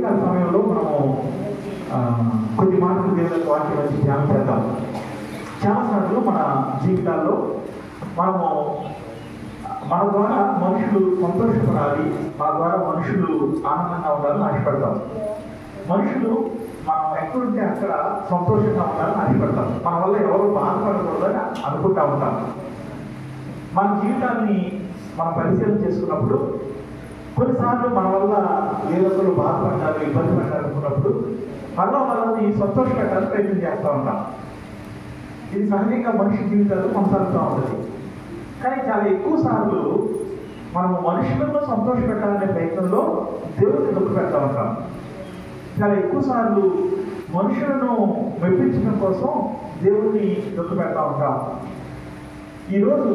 ఉదయకాల సమయంలో మనము కొద్ది మాటలు దేవుని వాక్యం వచ్చి ధ్యానం చేద్దాం. చాలాసార్లు మన జీవితాల్లో మనము మన ద్వారా మనుషులు సంతోషపడాలి, మన ద్వారా మనుషులు ఆనందంగా ఉండాలని ఆశపడతాం. మనుషులు మనం ఎక్కడుంటే అక్కడ సంతోషంగా ఉండాలని ఆశపడతాం. మన వల్ల ఎవరు బాధపడకూడదని అనుకుంటా ఉంటాం. మన జీవితాన్ని మనం పరిశీలన చేసుకున్నప్పుడు కొన్నిసార్లు మన వల్ల వేరొకరు బాధపడ్డారు, ఇబ్బంది పడ్డారు అనుకున్నప్పుడు మనలో వాళ్ళని సంతోషపెట్టాలని ప్రయత్నం చేస్తూ ఉంటాం. ఇది సహజంగా మనిషి జీవితాలు కొనసాగుతూ ఉంటుంది. కానీ చాలా ఎక్కువ సార్లు మనము మనుషులను సంతోషపెట్టాలనే ప్రయత్నంలో దేవుడిని దుఃఖ పెడతా ఉంటాం. చాలా ఎక్కువ సార్లు మనుషులను మెప్పించడం కోసం దేవుడిని దుఃఖ పెడతా ఉంటాం. ఈరోజు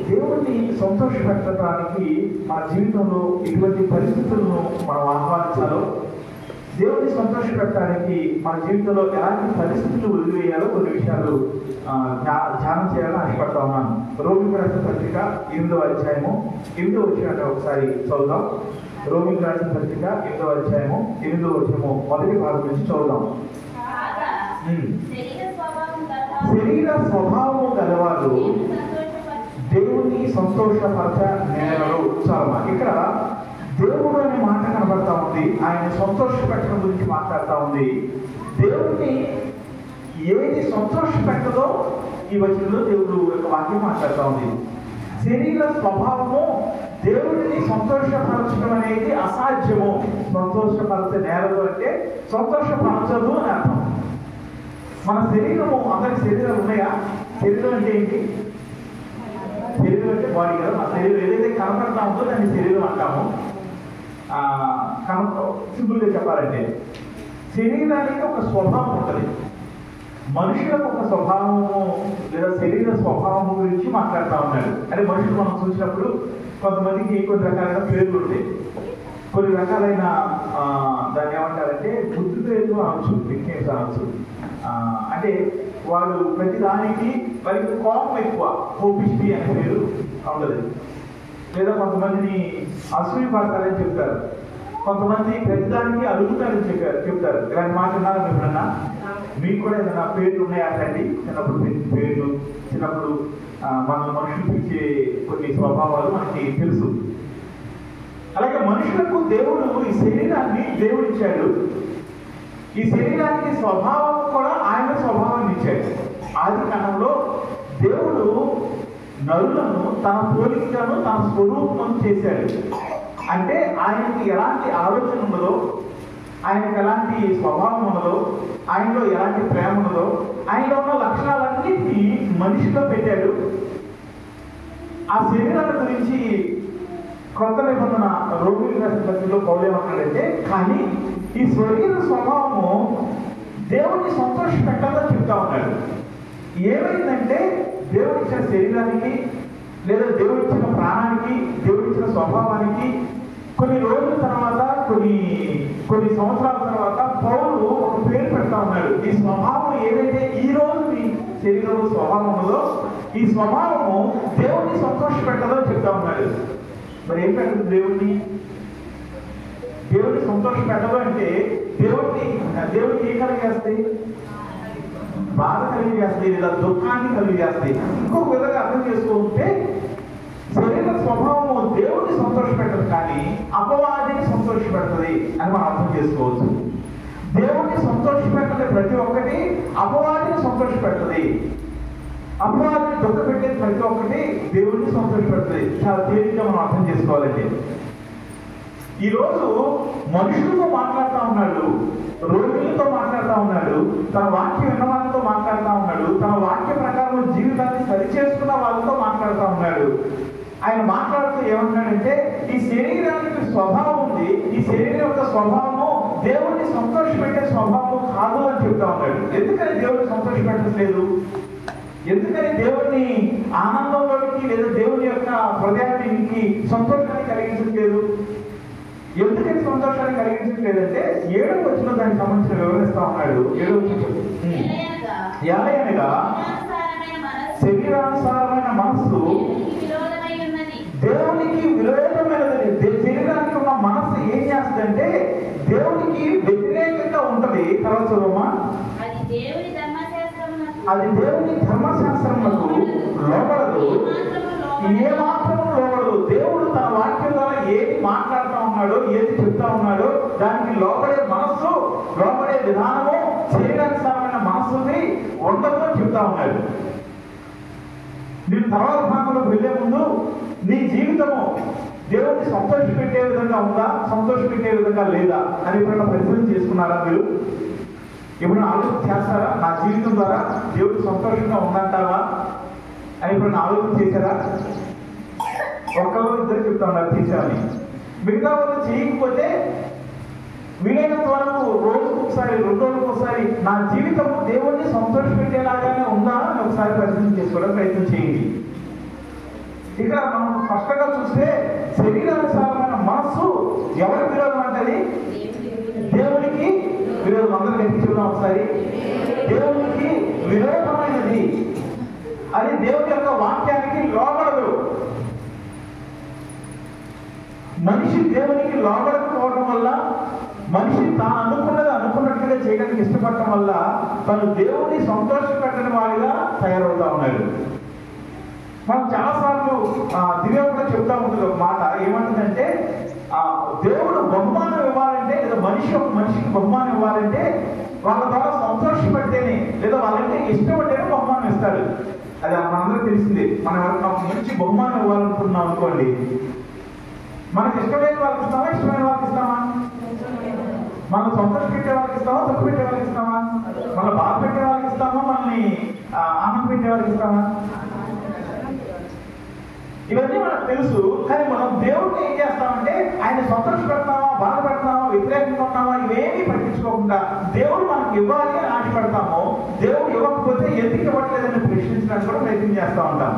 దేవుడిని సంతోషపెట్టడానికి మన జీవితంలో ఎటువంటి పరిస్థితులను మనం ఆహ్వానించాలో, దేవుడిని సంతోషపెట్టడానికి మన జీవితంలో ఎలాంటి పరిస్థితులు వదిలివేయాలో కొన్ని విషయాలు ధ్యానం చేయాలని ఆశపడతా ఉన్నాను. రోమిలకు రాసిన పత్రిక 8వ అధ్యాయము 8వ వచనాన్ని ఒకసారి చదువుదాం. రోమిలకు రాసిన పత్రిక 8వ అధ్యాయము 8వ వచనము మొదటి భాగం నుంచి చదువుదాం. శరీర స్వభావము గలవారు దేవుని సంతోషపరచ నేరలు. చాలా ఇక్కడ దేవుడు అనే మాట కనబడతా ఉంది. ఆయన సంతోషపెట్టడం గురించి మాట్లాడుతూ ఉంది. దేవుడిని ఏది సంతోషపెట్టదో ఈ వచనంలో దేవుడు యొక్క వాక్యం మాట్లాడుతూ ఉంది. శరీర స్వభావము దేవుడిని సంతోషపరచడం అనేది అసాధ్యము. సంతోషపరచ నేరలు అంటే సంతోషపరచదు అని అర్థం. మన శరీరము, అందరికి శరీరాలు ఉన్నాయా? శరీరం అంటే ఏంటి? శరీరం అంటే బాడీ కదా. మన శరీరం ఏదైతే కనపడతా ఉందో దాన్ని శరీరం అంటాము. సింపుల్గా చెప్పాలంటే శరీరానికి ఒక స్వభావం ఉంటుంది. మనుషులకు ఒక స్వభావము లేదా శరీర స్వభావం గురించి మాట్లాడుతూ ఉన్నాడు. అంటే మనుషులు మనం చూసినప్పుడు కొంతమందికి కొన్ని రకాలైన పేర్లు ఉంటాయి, కొన్ని రకాలైన దాన్ని ఏమంటారంటే బుద్ధి పేర్లు అనొచ్చు, నిక్నేమ్స్ అనొచ్చు. అంటే వాళ్ళు ప్రతిదానికి వారికి కోపం ఎక్కువ, కోపిష్టి అనే పేరు ఉండదు. లేదా కొంతమందిని అసూయ పడతారని చెప్తారు, కొంతమంది ప్రతిదానికి అడుగుతారని చెప్తారు. ఇలాంటి మాట ఉన్నారు ఎప్పుడన్నా? మీకు కూడా ఏదైనా పేర్లు ఉన్నాయా అండి? చిన్నప్పుడు పేర్లు, చిన్నప్పుడు మన మనుషులు పిలిచే కొన్ని స్వభావాలు మనకి తెలుసు. అలాగే మనుషులకు దేవుడు ఈ శరీరాన్ని దేవుడు ఇచ్చాడు. ఈ శరీరానికి స్వభావం కూడా ఆయన స్వభావాన్ని ఇచ్చాడు. ఆది కాలంలో దేవుడు నరులను తన పోలికను తన స్వరూపం చేశాడు. అంటే ఆయనకి ఎలాంటి ఆలోచన ఉన్నదో, ఆయనకు ఎలాంటి స్వభావం ఉన్నదో, ఆయనలో ఎలాంటి ప్రేమ ఉన్నదో, ఆయనలో ఉన్న లక్షణాలన్నింటినీ మనిషిలో పెట్టాడు. ఆ శరీరాల గురించి కొత్త నిబంధన రోమిలకు రాసిన పత్రికలో పౌలు ఏమంటాడంటే, కానీ ఈ శరీర స్వభావము దేవుడిని సంతోషపెట్టాలని చెప్తా ఉన్నాడు. ఏమైందంటే దేవుడు ఇచ్చిన శరీరానికి లేదా దేవుడు ఇచ్చిన ప్రాణానికి, దేవుడు ఇచ్చిన స్వభావానికి కొన్ని రోజుల తర్వాత, కొన్ని సంవత్సరాల తర్వాత పౌలు ఒక పేరు పెడతా ఉన్నాడు. ఈ స్వభావం ఏదైతే ఈ రోజు మీ శరీరంలో స్వభావం ఉన్నదో, ఈ స్వభావము దేవుడిని సంతోషపెట్టదో చెప్తా ఉన్నాడు. మరి ఏం పెట్టదు దేవుడిని సంతోషపెట్టదు అంటే దేవుడికి ఏం కలిగేస్తాయి? బాధ కలిగేస్తాయి, లేదా దుఃఖాన్ని కలిగేస్తాయి. ఇంకొక విధంగా అర్థం చేసుకుంటే శరీర స్వభావము దేవుడిని సంతోషపెట్టదు, కానీ అపవాదిని సంతోషపెడుతుంది అని మనం అర్థం చేసుకోవచ్చు. దేవుడిని సంతోషపెట్టది ప్రతి ఒక్కటి అపవాదిని సంతోషపెడుతుంది. అపవాదిని దుఃఖ పెట్టేది ప్రతి ఒక్కటి దేవుడిని సంతోషపెడుతుంది. చాలా తేలిగ్గా మనం అర్థం చేసుకోవాలండి. ఈరోజు మనుషులతో మాట్లాడుతూ ఉన్నాడు, రోగులతో మాట్లాడుతూ ఉన్నాడు, తన వాక్యం విన్న వాళ్ళతో మాట్లాడుతూ ఉన్నాడు, తన వాక్య ప్రకారం జీవితాన్ని సరిచేసుకున్న వాళ్ళతో మాట్లాడుతూ ఉన్నాడు. ఆయన మాట్లాడుతూ ఏమంటున్నాడంటే, ఈ శరీరానికి స్వభావం ఉంది, ఈ శరీరం యొక్క స్వభావము దేవుడిని సంతోషపెట్టే స్వభావం కాదు అని చెప్తా ఉన్నాడు. ఎందుకని దేవుడిని సంతోషపెట్టట్లేదు? ఎందుకని దేవుడిని ఆనందంలోనికి లేదా దేవుని యొక్క హృదయానికి సంతోషాన్ని కలిగించట్లేదు? ఎందుకని సంతోషాన్ని కలిగించట్లేదంటే 7వ వచనం దానికి సంబంధించిన వివరిస్తా ఉన్నాడు. 7వ వచనం, ఎలాగనగా శరీరానుసారమైన మనస్సు దేవునికి విరోధమైనది. శరీరానికి ఉన్న మనస్సు ఏం చేస్తుందంటే దేవునికి దేవుడికి వ్యతిరేకంగా ఉంటది. తర్వాత చదవమ్మా. అది దేవుని ధర్మశాస్త్రములకు లోబడదు, ఏ మాత్రము లోబడదు. దేవుడు తన వాక్యం ద్వారా ఏది మాట్లాడుతూ ఉన్నాడో, ఏది చెప్తా ఉన్నాడో దానికి లోబడే మనస్సు, లోబడే విధానము, చేయడానికి సరైన మనస్సుని ఉండదు అని చెప్తా ఉన్నాడు. నేను తర్వాత భాగంలోకి వెళ్లే ముందు నీ జీవితము దేవుడిని సంతోషపెట్టే విధంగా ఉందా, సంతోషపెట్టే విధంగా లేదా అని ఎప్పుడైనా పరిశీలన చేసుకున్నారా? మీరు ఎప్పుడైనా ఆలోచన చేస్తారా? నా జీవితం ద్వారా దేవుడు సంతోషంగా ఉందంటావా అని ఎప్పుడైనా ఆలోచన చేశారా? ఒక్కరు ఇద్దరు చెప్తా ఉన్నారు చేశామని. మిగతా వాళ్ళు చేయకపోతే వీలైనంత వరకు రోజుకు ఒకసారి, 2 రోజులకు ఒకసారి నా జీవితం దేవుడిని సంతోషపెట్టేలాగానే ఉందా అని ఒకసారి పరిశీలన చేసుకోవడం ప్రయత్నం చేయండి. ఇక మనం స్పష్టంగా చూస్తే శరీరానుసారమైన మనస్సు ఎవరికి విరోధం అంటది? దేవునికి విరోధం. అందరూ గట్టి చెప్తాం ఒకసారి. దేవునికి విరోధమైనది. అది దేవుని యొక్క వాక్యానికి లోబడదు. మనిషి దేవునికి లోబడకపోవడం వల్ల, మనిషి తాను అనుకున్నట్లుగా చేయడానికి ఇష్టపడటం వల్ల తను దేవుడిని సంతోషపెట్టని వాడిగా తయారవుతా ఉన్నాడు. మనం చాలాసార్లు దివ్య కూడా చెప్తా ఉంటుంది ఒక మాట. ఏమంటుందంటే దేవుడు బహుమానం ఇవ్వాలంటే, లేదా మనిషికి బహుమానం ఇవ్వాలంటే వాళ్ళ ద్వారా సంతోషపడితేనే, లేదా వాళ్ళంటే ఇష్టపడితేనే బహుమానం ఇస్తాడు. అది మనందరికీ తెలిసిందే. మనం మంచి బహుమానం ఇవ్వాలనుకున్నాం అనుకోండి, మనకి ఇష్టమైన వాళ్ళకి ఇస్తామా, ఇష్టమైన వాళ్ళకి ఇస్తామా? మనం సంతోష పెట్టే వాళ్ళకి ఇస్తామా, దుఃఖ పెట్టే వాళ్ళకి ఇస్తామా? మన బాధ పెట్టే వాళ్ళకి ఇస్తామా, మనల్ని ఆనందం పెట్టే వాళ్ళకి ఇస్తామా? ఇవన్నీ మనకు తెలుసు. కానీ మనం దేవుడిని ఏం చేస్తామంటే ఆయన సంతోష పెడతామా, బాధ పెడతామా, వ్యతిరేకంగా ఉన్నామా, ఇవేమీ పట్టించుకోకుండా దేవుడు మనకు ఇవ్వాలి అని ఆశపడతాము. దేవుడు ఇవ్వకపోతే ఎందుకు ఇవ్వట్లేదని ప్రశ్నించడానికి కూడా ప్రయత్నం చేస్తూ ఉంటాం.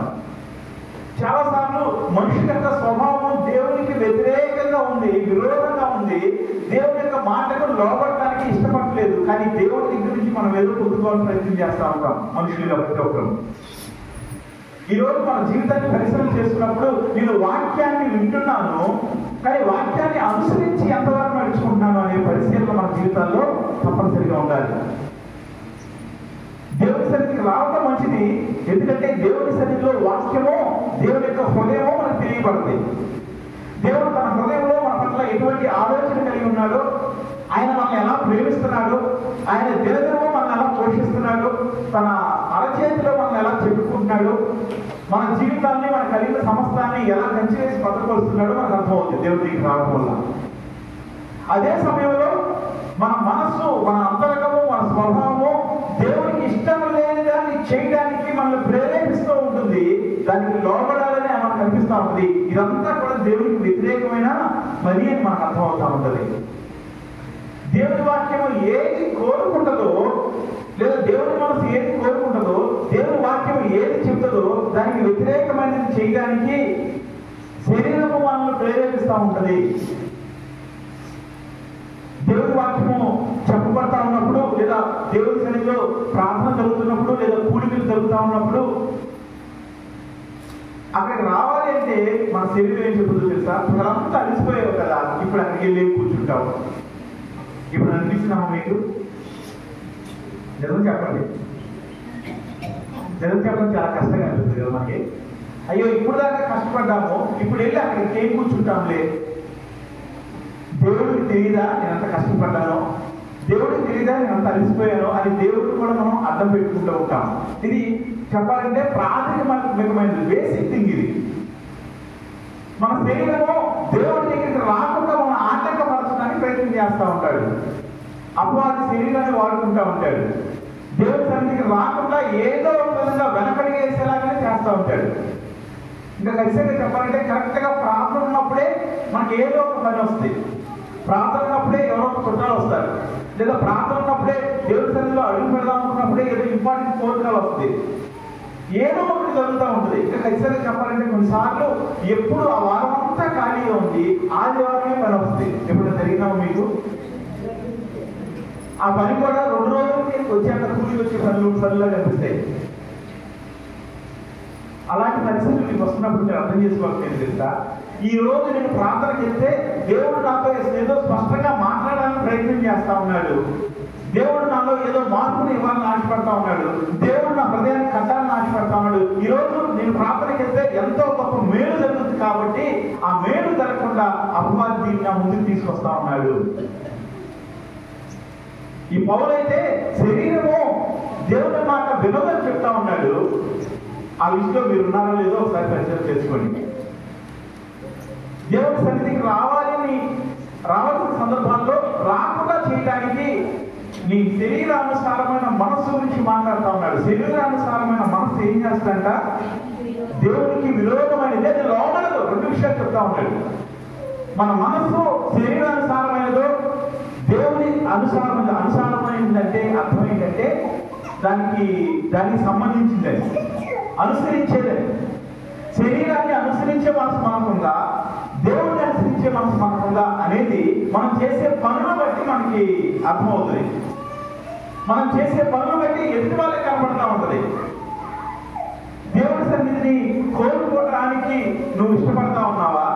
చాలాసార్లు మనుషుల యొక్క స్వభావం దేవునికి వ్యతిరేకంగా ఉంది, విరోధంగా ఉంది. దేవుని యొక్క మాటకు లోబడటానికి ఇష్టపడలేదు. కానీ దేవుడి దగ్గర నుంచి మనం ఏదో పొందుకోవాలని ప్రయత్నం చేస్తూ ఉంటాం మనుషులుగా ప్రతి ఒక్కరు. ఈరోజు మన జీవితాన్ని పరిశీలన చేసుకున్నప్పుడు నేను వాక్యాన్ని వింటున్నాను, కానీ వాక్యాన్ని అనుసరించి ఎంతవరకు నడుచుకుంటున్నాను అనే పరిశీలన మన జీవితాల్లో తప్పనిసరిగా ఉండాలి. దేవుని సన్నిధికి రావడం మంచిది. ఎందుకంటే దేవుని సన్నిధిలో వాక్యమో, దేవుని యొక్క హృదయమో మనకు తెలియబడుతుంది. దేవుడు తన హృదయంలో మన పట్ల ఎటువంటి ఆలోచన కలిగి ఉన్నాడో, ఆయన మనల్ని ఎలా ప్రేమిస్తున్నాడు, ఆయన దినదినమో మనల్ని ఎలా పోషిస్తున్నాడు, తన అరచేతిలో మనల్ని ఎలా చెప్పుకుంటున్నాడు, మన జీవితాన్ని, మన కలిగిన సమస్తాన్ని ఎలా కంచివేసి భద్రపరుస్తున్నాడో మనకు అర్థమవుతుంది దేవుడికి రావడం వల్ల. అదే సమయంలో మన మనస్సు, మన అంతరంగము, మన స్వభావము దేవుడికి ఇష్టం లేని దాన్ని చేయడానికి మనల్ని ప్రేరేపిస్తూ ఉంటుంది. దానికి లోబడాలని మనకు అనిపిస్తూ ఉంటుంది. ఇదంతా కూడా దేవుడికి వ్యతిరేకమైన పని అని మనకు అర్థమవుతా ఉంటుంది. దేవుని వాక్యము ఏది కోరుకుంటుందో, లేదా దేవుని మనసు ఏది కోరుకుంటుందో, దేవుని వాక్యం ఏది చెప్తుందో దానికి వ్యతిరేకమైనది చేయడానికి శరీరము మనల్ని ప్రేరేపిస్తూ ఉంటుంది. దేవుని వాక్యము చెప్పబడతా ఉన్నప్పుడు, లేదా దేవుని సన్నిధిలో ప్రార్థన జరుగుతున్నప్పుడు, లేదా కూడికలు జరుగుతూ ఉన్నప్పుడు అక్కడికి రావాలి అంటే మన శరీరం ఏం చెప్తుందో తెలుసా? అంతా అలిసిపోయావు కదా, ఇప్పుడు అక్కడికి వెళ్ళి కూర్చుంటావు. ఇప్పుడు అనిపిస్తున్నామా మీకు? నిజం చెప్పండి. నిజం చెప్పడం చాలా కష్టంగా అనిపిస్తుంది కదా మనకి. అయ్యో ఇప్పుడు దాకా కష్టపడ్డాము, ఇప్పుడు వెళ్ళి అక్కడికి ఏం కూర్చుంటాంలే. దేవుడికి తెలియదా నేను అంత కష్టపడ్డాను, దేవుడికి తెలియదా నేను అంత అలిసిపోయాను అని దేవుడికి కూడా మనం అడ్డం పెట్టుకుంటూ ఉంటాం. ఇది చెప్పాలంటే ప్రాథమికమైనది, బేసిక్ థింగ్ ఇది. మన శరీరము దేవుడి దగ్గరికి రాకుండా మన ఆటంకపరచడానికి ప్రయత్నం చేస్తూ ఉంటాడు. అపవాది శరీరాన్ని వాడుకుంటూ ఉంటాడు. దేవుడి సన్నిధికి రాకుండా ఏదో ఒక విధంగా వెనకడిగేసేలాగానే చేస్తూ ఉంటాడు. ఇంకా ఖచ్చితంగా చెప్పాలంటే కరెక్ట్గా ప్రార్థన ఉన్నప్పుడే మనకి ఏదో ఒక పని వస్తుంది. ప్రార్థన ఉన్నప్పుడే ఎవరో ఒక చుట్టాలు వస్తారు, లేదా ప్రార్థన ఉన్నప్పుడే దేవుడి సన్నిధిలో అడుగు పెడదాం అనుకున్నప్పుడే ఏదో ఇంపార్టెంట్ కోరికలు వస్తుంది. ఏదో ఒకటి జరుగుతూ ఉంటుంది. ఇంకా ఖచ్చితంగా చెప్పాలంటే కొన్నిసార్లు ఎప్పుడు ఆ వారం అంతా ఖాళీగా ఉంది, ఆదివారమే పని వస్తుంది. ఎప్పుడు జరిగినామో మీకు? ఆ పని కూడా 2 రోజులకి వచ్చాక కూలి వచ్చే పనులుగా కనిపిస్తాయి. అలాంటి పరిస్థితులు మీకు వస్తున్నప్పుడు మీరు అర్థం చేసుకోవాల్సింది తెలుసా? ఈ రోజు నేను ప్రార్థన చేస్తే దేవుడు నాతో ఏదో స్పష్టంగా మాట్లాడాలని ప్రయత్నం చేస్తా ఉన్నాడు, దేవుడు నాలో ఏదో మార్పుని ఇవ్వాలని ఆశపడతా ఉన్నాడు, దేవుడు నా హృదయాన్ని కట్టాలని ఆశపడతా ఉన్నాడు. ఈరోజు నేను ప్రార్థనకి వెళ్తే ఎంతో గొప్ప మేలు జరుగుతుంది కాబట్టి ఆ మేలు జరగకుండా అపవాది దీన్ని నా ముందుకు తీసుకొస్తా ఉన్నాడు. ఈ పౌలైతే శరీరము దేవుని మాట వినోదని చెప్తా ఉన్నాడు. ఆ విషయంలో మీరు ఉన్నారో లేదో ఒకసారి పరిచయం చేసుకోండి. దేవుని సన్నిధికి రావాల్సిన సందర్భాల్లో రాకుండా చేయడానికి నీ శరీరానుసారమైన మనస్సు గురించి మాట్లాడుతూ ఉన్నాడు. శరీరానుసారమైన మనస్సు ఏం చేస్తాడంట? దేవునికి విరోధమైనది, అది లోపలదు. రెండు విషయాలు చెప్తా ఉన్నాడు. మన మనస్సు శరీరానుసారమైనదో దేవుని అనుసారమైందంటే అర్థం ఏంటంటే దానికి సంబంధించిందని, అనుసరించేదని. శరీరాన్ని అనుసరించే మనసు మనకుందా, దేవుడిని అనుసరించే మనసు మనకుందా అనేది మనం చేసే పనులను బట్టి మనకి అర్థమవుతుంది. మనం చేసే పనులను బట్టి ఎదుటి వాళ్ళకి కనపడతా ఉంటుంది. దేవుడి సన్నిధిని కోరుకోవడానికి నువ్వు ఇష్టపడతా ఉన్నావా?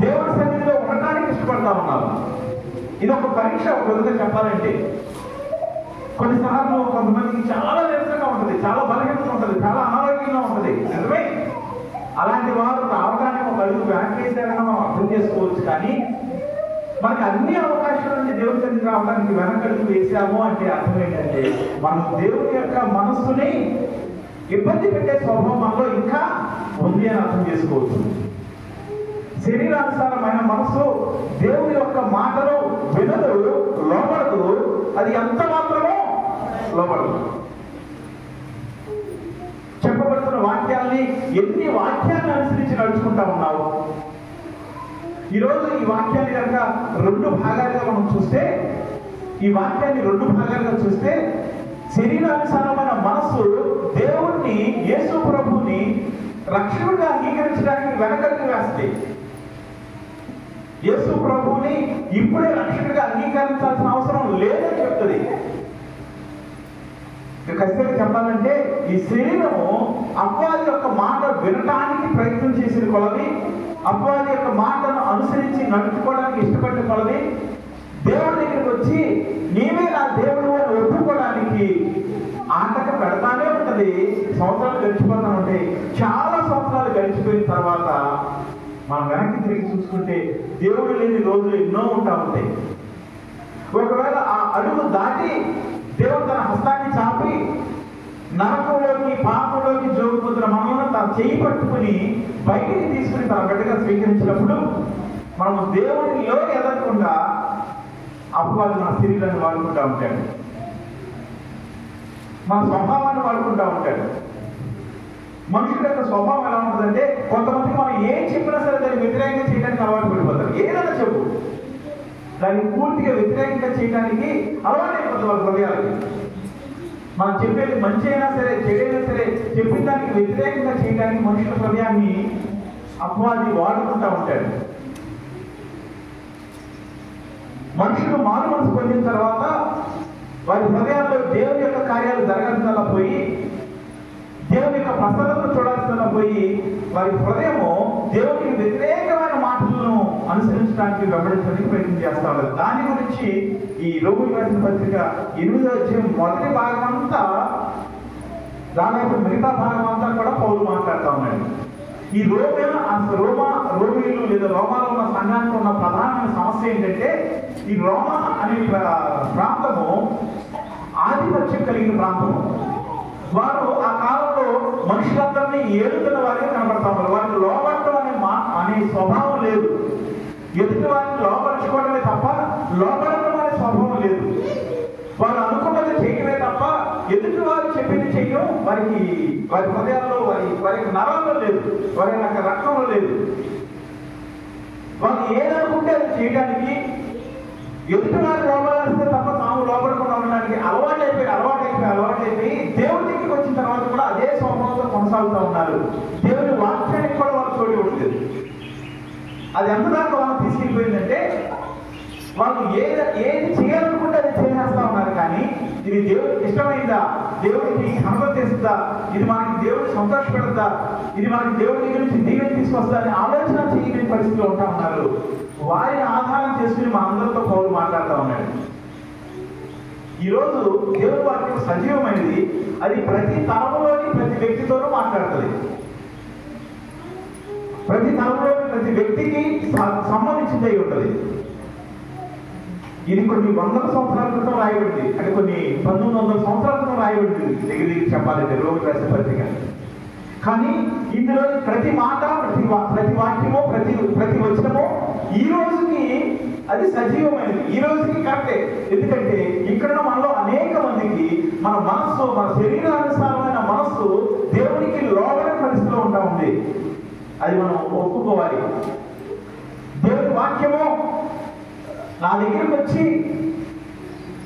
దేవుడి సన్నిధిలో ఉండటానికి ఇష్టపడతా ఉన్నావా? ఇది ఒక పరీక్ష. ఒక విధంగా చెప్పాలంటే కొన్నిసార్లు కొంతమందికి చాలా నీరసంగా ఉంటుంది, చాలా బలహీనత ఉంటుంది, చాలా అనారోగ్యంగా ఉంటుంది. నిజమే, అలాంటి వారు రావడానికి ఒక అడుగు వెనక్కి వేసారని మనం అర్థం చేసుకోవచ్చు. కానీ మనకి అన్ని అవకాశాల నుంచి దేవుడి సన్నిధికి రావడానికి వెనకడుగు వేసాము అంటే అర్థం ఏంటంటే మనం దేవుని యొక్క మనస్సుని ఇబ్బంది పెట్టే స్వభావం మనలో ఇంకా ఉంది అని అర్థం చేసుకోవచ్చు. శరీరానుసారమైన మనసు దేవుని యొక్క మాటలు వినదు, లోపడదు. అది ఎంత మాత్రమో లోపడదు. చెప్పబడుతున్న వాక్యాల్ని ఎన్ని వాక్యాన్ని అనుసరించి నడుచుకుంటా ఉన్నావు? ఈరోజు ఈ వాక్యాన్ని కనుక రెండు భాగాలుగా మనం చూస్తే, ఈ వాక్యాన్ని రెండు భాగాలుగా చూస్తే, శరీరానుసారమైన మనస్సు దేవుణ్ణి, యేసు ప్రభువుని రక్షకుడిగా అంగీకరించడానికి వెనకడుగు వేస్తుంది. యేసు ప్రభువుని ఇప్పుడే రక్షకుడిగా అంగీకరించాల్సిన అవసరం లేదని చెప్తుంది. ఖచ్చితంగా చెప్పాలంటే ఈ శరీరము అపవాది యొక్క మాట వినటానికి ప్రయత్నం చేసిన కొలది, అపవాది యొక్క మాటను అనుసరించి నడుచుకోవడానికి ఇష్టపడిన కొలది, దేవుడి దగ్గరికి వచ్చి నీవే నా దేవుడు అని ఒప్పుకోవడానికి ఆటక పెడతానే ఉంటుంది. సంవత్సరాలు గడిచిపోతా ఉంటాయి. చాలా సంవత్సరాలు గడిచిపోయిన తర్వాత మనం వెనక్కి తిరిగి చూసుకుంటే దేవుడు లేని రోజులు ఎన్నో ఉంటా ఉంటాయి. ఒకవేళ ఆ అడుగు దాటి దేవుడు తన హస్తాన్ని చాపి నరకంలోకి, పాపంలోకి జోగుతున్న మనల్ని తన చేయి పట్టుకుని బయటికి తీసుకుని తన బిడ్డగా స్వీకరించినప్పుడు మనము దేవుడిలో ఎదగకుండా అపవాది మన శరీరాన్ని వాడుకుంటూ ఉంటాడు, మన స్వభావాన్ని వాడుకుంటూ ఉంటాడు. మనుషుల యొక్క స్వభావం ఎలా ఉంటుందంటే కొంతమందికి మనం ఏం చెప్పినా సరే దాన్ని వ్యతిరేకంగా చేయడానికి అలవాటు పడిపోతారు. ఏదైనా చెప్పు, దాన్ని పూర్తిగా వ్యతిరేకంగా చేయడానికి అలవాటు అయిపోతుంది వాళ్ళ హృదయాలకి. మనం చెప్పేది మంచి అయినా సరే, చెడైనా సరే, చెప్పిన దానికి వ్యతిరేకంగా చేయడానికి మనుషుల హృదయాన్ని అపవాది వాడుకుంటూ ఉంటాడు. మనుషులు మారు మనసు పొందిన తర్వాత వారి హృదయాల్లో దేవుని యొక్క కార్యాలు జరగాల్సిందలా పోయి, దేవుని యొక్క ప్రసన్నతను చూడాల్సిందలా పోయి, వారి హృదయము దేవునికి వ్యతిరేకమైన మాటలను అనుసరించడానికి వెంబడించడానికి ప్రయత్నం చేస్తా ఉన్నారు. దాని గురించి ఈ రోమిలకు రాసిన పత్రిక 8వ అధ్యాయం మొదటి భాగం అంతా, దాదాపు మిగతా భాగం అంతా కూడా పౌలు మాట్లాడుతూ ఉన్నాడు. ఈ రోమీలు లేదా రోమాలో ఉన్న సంఘానికి ఉన్న ప్రధానమైన సమస్య ఏంటంటే, ఈ రోమా అనే ప్రాంతము ఆధిపత్యం కలిగిన ప్రాంతము. వారు ఆ కాలంలో మనుషులందరినీ ఏలుతున్న వారిగా కనబడతా ఉన్నారు. వారికి లోపడటం అనే స్వభావం లేదు. ఎదుటి వారిని లోపరుచుకోవడమే తప్ప లోపడటం అనే స్వభావం లేదు. వారు అనుకున్నది చేయడమే తప్ప ఎదుటి వారు చెప్పింది చేయడం వారి హృదయాల్లో, వారికి నరాల్లో లేదు, వారి యొక్క రక్తంలో లేదు. వాళ్ళు ఏదనుకుంటే అది చేయడానికి, ఎదుటి వారు లోపడాల్సిందే తప్ప తాము లోపడకుండా ఉండడానికి అలవాటైపోయి దేవుడి దగ్గరికి వచ్చిన తర్వాత కూడా అదే స్వభావంతో కొనసాగుతూ ఉన్నారు. దేవుని వాక్యానికి కూడా వాళ్ళు చోటు ఇవ్వట్లేదు. అది ఎంతదాకా వాళ్ళు తీసుకెళ్ళిపోయిందంటే వాళ్ళు ఏది చేయాలనుకుంటే అది చేసేస్తా ఉన్నారు. కానీ ఇది దేవుడికి ఇష్టమైందా, దేవుడికి ఘనత తెస్తుందా, ఇది మనకి దేవుడిని సంతోషపెడతా, ఇది మనకి దేవుడి దగ్గర నుంచి దీవెన తీసుకొస్తా అని ఆలోచన చేయని పరిస్థితిలో ఉంటా ఉన్నారు. వారిని ఆధారం చేసుకుని మనందరితో పౌలు మాట్లాడుతూ ఉన్నాడు. ఈరోజు దేవుని వాక్యం సజీవమైనది. అది ప్రతి తరంలోని ప్రతి వ్యక్తితోనూ మాట్లాడుతుంది. ప్రతి తరంలోని ప్రతి వ్యక్తికి సంబంధించింది అయి ఉంటుంది. ఇది కొన్ని వందల సంవత్సరాల క్రితం రాయబడింది, అంటే కొన్ని 1900 సంవత్సరాల క్రితం రాయబడింది దగ్గర చెప్పాలంటే రోమి రాసిన పత్రిక. కానీ ఇందులో ప్రతి మాట, ప్రతి వాక్యము, ప్రతి వచనము ఈ రోజుకి అది సజీవమైనది, ఈ రోజుకి కరెక్టే. ఎందుకంటే ఇక్కడ మనలో అనేక మందికి మన మనస్సు, మన శరీరానుసారమైన మనస్సు దేవునికి లోబడే పరిస్థితిలో ఉంటా ఉంది. అది మనం ఒప్పుకోవాలి. దేవుని వాక్యము నా దగ్గరికి వచ్చి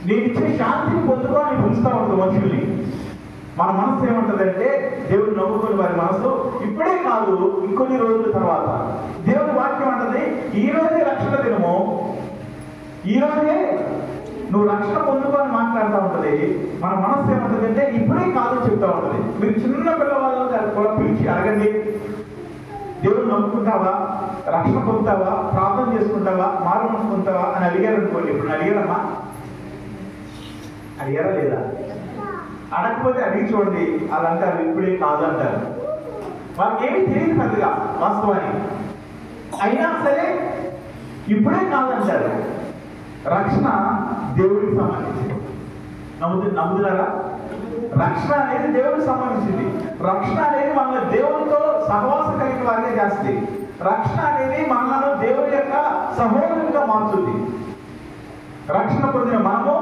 నేను ఇచ్చే శాంతిని పొందుకో అని పిలుస్తూ ఉంటుంది మనుషుల్ని. మన మనసు ఏమంటుందంటే, దేవుడు నమ్ముకుని వారి మనసు ఇప్పుడే కాదు, ఇంకొన్ని రోజుల తర్వాత. దేవుని వాక్యం అంటది ఈ రోజే రక్షణ దినము, ఈ రోజే నువ్వు రక్షణ పొందుకొని మాట్లాడుతూ ఉంటది. మన మనసు ఏమంటుందంటే ఇప్పుడే కాదు చెప్తా ఉంటది. మీరు చిన్న పిల్లవాళ్ళని కూడా పిలిచి అడగండి, దేవుడు నమ్ముకుంటావా, రక్షణ పొందుతావా, ప్రార్థన చేసుకుంటావా, మారు మనసు పొందుతావా అని అడిగారు అనుకోండి. ఇప్పుడు అడిగారమ్మా, అడిగారా లేదా? అడగకపోతే అడిగి చూడండి, అది అంటారు ఇప్పుడే కాదు అంటారు. వాళ్ళకి ఏమీ తెలియదు పెద్దగా వాస్తవానికి. అయినా సరే ఇప్పుడే కాదంటారు. రక్షణ దేవుడికి సంబంధించింది. నమ్ముతున్నారా? రక్షణ అనేది దేవుడికి సంబంధించింది. రక్షణ అనేది మన దేవునితో సహవాసం కలిగిన వారిగా చేస్తుంది. రక్షణ అనేది మనలను దేవుని యొక్క సహోదరునిగా మార్చుతుంది. రక్షణ పొందిన మనము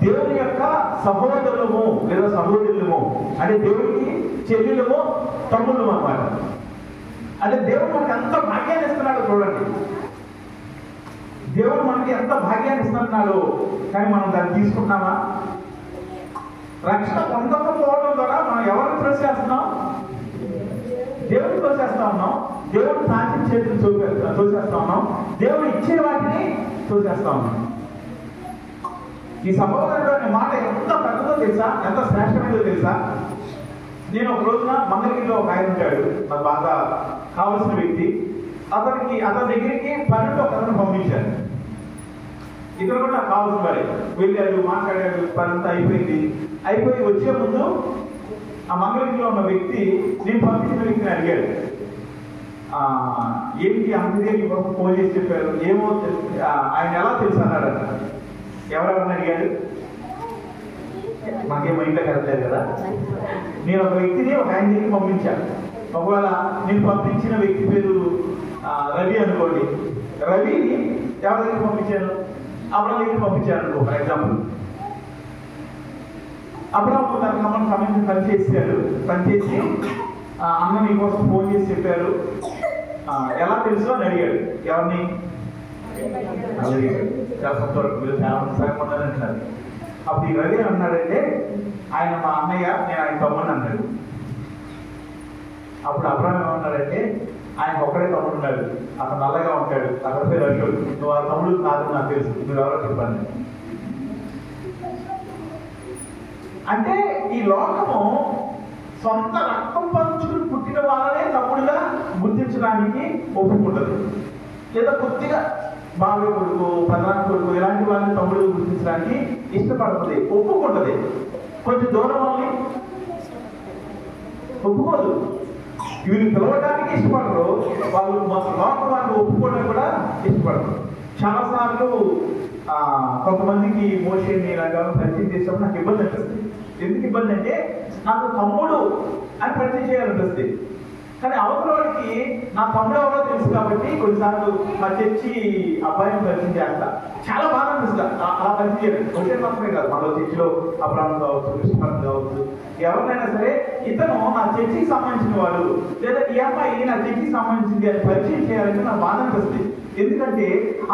దేవుని యొక్క సహోదరులము లేదా సహోదరులము, అంటే దేవుడికి చెల్లెలము, తమ్ముళ్ళము అన్నమాట. అంటే దేవుడు మనకి ఎంత భాగ్యాన్ని ఇస్తున్నాడో చూడండి. దేవుడు మనకి ఎంత భాగ్యాన్ని ఇస్తున్నాడు, కానీ మనం దాన్ని తీసుకుంటున్నామా? రక్షణ పొందకపోవడం ద్వారా మనం ఎవరిని తోసేస్తున్నాం? దేవుడిని తోసేస్తా ఉన్నాం. దేవుడు సాధ్యం చేతులు తోసేస్తా ఉన్నాం. దేవుడు ఇచ్చే వాటిని తోసేస్తా ఉన్నాం. ఈ సహోదరుడు అనే మాట ఎంత పెద్దదో తెలుసా, ఎంత శ్రేష్టమైనదో తెలుసా? నేను ఒక రోజున మంగళగిరిలో ఒక ఆయన ఉంటాడు, నాకు బాగా కావలసిన వ్యక్తి. అతని దగ్గరికి పన్నెండు ఒకరిని పంపించారు. ఇతను కూడా నాకు కావాల్సిన వారే. వెళ్ళాడు, మాట్లాడాడు, పనంతా అయిపోయి వచ్చే ముందు ఆ మంగళగిరిలో ఉన్న వ్యక్తి, నేను పంపించిన వ్యక్తిని అడిగాడు, ఏంటి అంతదేవి కోసం ఫోన్ చేసి చెప్పారు, ఏమో ఆయన ఎలా తెలుసు అన్నాడు. ఎవరెవరిని అడిగాడు? మాకేమో ఇంట్లో కదలేదు కదా. నేను ఒక వ్యక్తిని ఒక ఆయన దగ్గరికి పంపించాను. ఒకవేళ నేను పంపించిన వ్యక్తి పేరు రవి అనుకోండి, రవిని ఎవరి దగ్గర పంపించాను? అబ్రాహం దగ్గర పంపించాను అనుకో, ఫర్ ఎగ్జాంపుల్. అబ్రాహం దానికి సంబంధించి పనిచేసి అన్న మీకోసం ఫోన్ చేసి చెప్పారు, ఎలా తెలుసు అని అడిగాడు. ఎవరిని? చాలా సంతోషం, మీరు చాలా సహాయపడ్డారని అంటున్నారు. అప్పుడు ఈ రవి అన్నాడంటే, ఆయన మా అన్నయ్య, నేను ఆయన తమ్ముడిని అన్నాడు. అప్పుడు అబ్రాహం ఏమన్నాడంటే, ఆయన ఒక్కడే తమ్ముడు ఉన్నాడు, అతను నల్లగా ఉంటాడు, అతని పేరు అశోక్, నువ్వు ఆ తమ్ముడు కాదు నాకు తెలుసు, నువ్వు ఎవరో చెప్పండి. అంటే ఈ లోకము సొంత రక్తం పంచుకుని పుట్టిన వాళ్ళనే తమ్ముడుగా గుర్తించడానికి ఒప్పుకుంటది. లేదా కొద్దిగా బావి కొడుకు, ప్రధాన కొడుకు ఇలాంటి వాళ్ళని తమ్ముడుగా గుర్తించడానికి ఇష్టపడుతుంది, ఒప్పుకుంటది. కొంచెం దూరం వాళ్ళని ఒప్పుకోదు. వీళ్ళు పిలవడానికి ఇష్టపడరు, వాళ్ళు లోకం వాళ్ళని ఒప్పుకోవడానికి కూడా ఇష్టపడరు. చాలాసార్లు కొంతమందికి మోషన్ ఇలాగా పరిచయం చేసినప్పుడు నాకు ఇబ్బంది అనిపిస్తుంది. ఎందుకు ఇబ్బంది అంటే, నాకు తమ్ముడు అని పరిచయం చేయాలనిపిస్తుంది, కానీ అవతలకి నా తమ్ముడు ఎవరో తెలుసు కాబట్టి కొన్నిసార్లు మా చర్చి అబ్బాయిని పరిచయం చేస్తా, చాలా బాగా అనిపిస్తా. అలా పరిచయం చేయాలి. వచ్చే మాత్రమే కాదు, మనలో చర్చిలో అబ్రాహం కావచ్చు, కృష్ణ కావచ్చు, ఎవరినైనా సరే ఇతను నా చర్చికి సంబంధించిన వాడు, లేదా ఈ అమ్మాయి నా చర్చికి సంబంధించింది అని పరిచయం చేయాలంటే నాకు బాధ అనిపిస్తుంది. ఎందుకంటే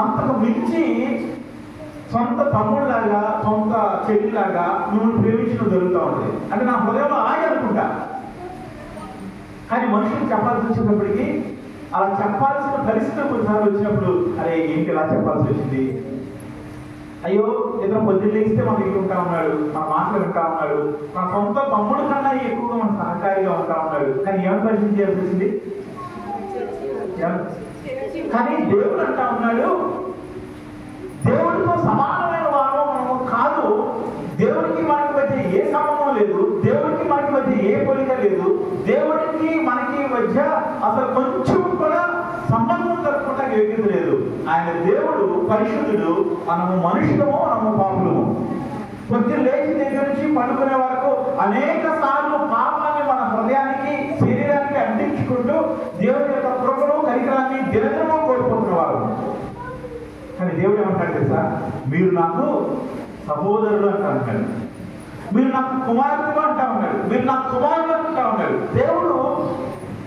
అంతకు మించి సొంత తమ్ముళ్ళలాగా, సొంత చెల్లిలాగా మిమ్మల్ని ప్రేమించడం జరుగుతూ ఉంటుంది. అంటే నా హృదయంలో అలాగే అనుకుంటా. కానీ మనుషులు చెప్పాల్సి వచ్చేటప్పటికి, అలా చెప్పాల్సిన పరిస్థితులు కొన్నిసార్లు వచ్చినప్పుడు, అరే ఏంటి ఇలా చెప్పాల్సి వచ్చింది, అయ్యో ఇతను పొద్దున్న లేస్తే మన దగ్గర ఉంటా ఉన్నాడు, మన మాటలు వింటా ఉన్నాడు, మన సొంత తమ్ముడు కన్నా ఎక్కువగా మన సహకారిగా ఉంటా ఉన్నాడు, కానీ ఏమైనా పరిచయం చేయాల్సి వచ్చింది? కానీ దేవుడు అంటా ఉన్నాడు, దేవుడితో సమానమైన వారు మనము కాదు. దేవుడికి మనకి మధ్య ఏ సంబంధం లేదు, దేవుడికి మనకి మధ్య ఏ పోలిక లేదు, దేవుడికి మనకి మధ్య అసలు కొంచెం కూడా సంబంధం కలుపుకుంటా యోగ్యత లేదు. ఆయన దేవుడు పరిశుద్ధుడు, మనము మనుషులము, మనము పాపులము. కొద్దిగా లేచి దగ్గర నుంచి పండుకునే వరకు అనేక సార్లు పాపాన్ని మన హృదయానికి శరీరానికి అందించుకుంటూ దేవుడి యొక్క కృపను కనికరాన్ని దినదినమూ కోరుకుంటున్నవారు. కానీ దేవుడు ఏమంటాడు తెలుసా, మీరు నాకు సహోదరుడు అంటా ఉన్నాడు, మీరు నాకు కుమారుడు అంటా ఉన్నాడు, మీరు నాకు కుమారుడు అంటా ఉన్నాడు. దేవుడు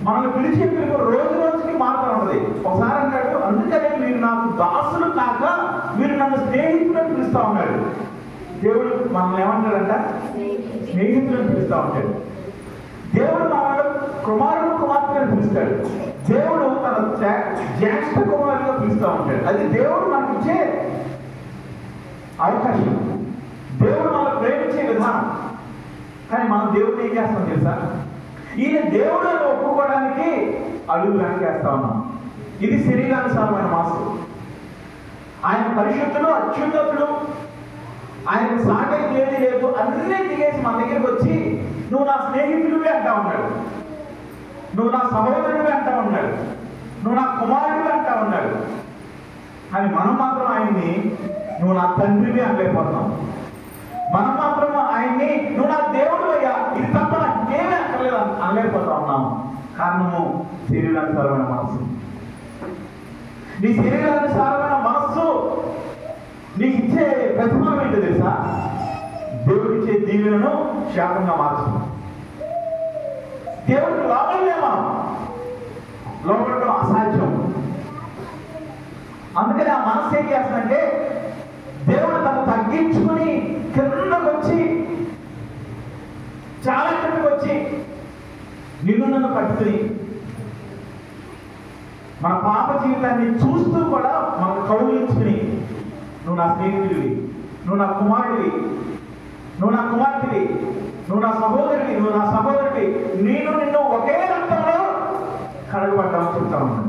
మనల్ని పిలిచే పిలుపు రోజు రోజుకి మారుతూ ఉన్నది. ఒకసారి అంటాడు, అందుకనే మీరు నాకు దాసులు కాక మీరు నన్ను స్నేహితులను పిలుస్తా ఉన్నాడు. దేవుడు మనల్ని ఏమంటాడంట, స్నేహితులను పిలుస్తా ఉంటాడు. దేవుడు మనల్ని కుమారుడు కుమార్తెలను పిలుస్తాడు. దేవుడు తన జ్యేష్ఠ కుమారుడుగా పిలుస్తూ ఉంటాడు. అది దేవుడు మనకి ఇచ్చే అవకాశం, దేవుడు మనల్ని ప్రేమించే విధానం. కానీ మనం దేవుడిని ఏం చేస్తాం తెలుసా, ఈయన దేవుడు అని ఒప్పుకోవడానికి అడుగు వెనకేస్తా ఉన్నాం. ఇది శరీరానుసారమైన మనసు. ఆయన పరిశుద్ధుడు, అత్యున్నతుడు, ఆయన సాటి ఏది లేదు, అన్నీ దిగేసి మన దగ్గరికి వచ్చి నువ్వు నా స్నేహితుడివి అంటా ఉన్నాడు, నువ్వు నా సహోదరుడివి అంటా ఉన్నాడు, నువ్వు నా కుమారుడివి అంటా ఉన్నాడు. కానీ మనం మాత్రం ఆయన్ని నువ్వు నా తండ్రివి అనలేకపోతున్నాం. మనం మాత్రం ఆయన్ని నువ్వు నా దేవుడు అయ్యా, ఇది తప్ప నాకేమీ అక్కర్లేదు అనలేకపోతా ఉన్నాం. కారణము శరీరానుసారమైన మనస్సు. నీ శరీరానుసారమైన మనస్సు నీకు ఇచ్చే ప్రతిఫలం ఏంటో తెలుసా, దేవుడిచ్చే దీవెనను శాపంగా మార్చు. దేవుడికి లోపలేమా, లోపడటం అసాధ్యం. అందుకని ఆ మనస్సు ఏం చేస్తుందంటే, దేవుడు తను తగ్గించుకుని కిందకు వచ్చి, చాలా కిందకు వచ్చి నిన్ను నన్ను పట్టుకుని మన పాప జీవితాన్ని చూస్తూ కూడా మనకు కౌగిలించుకుని, నువ్వు నా స్నేహితుడివి, నువ్వు నా కుమారుడివి, నువ్వు నా కుమార్తెవి, నువ్వు నా సహోదరుడివి, నువ్వు నా సహోదరుడివి, నిన్ను ఒకే రక్తంలో కడగబడ్డామని చెప్తా ఉన్నాను.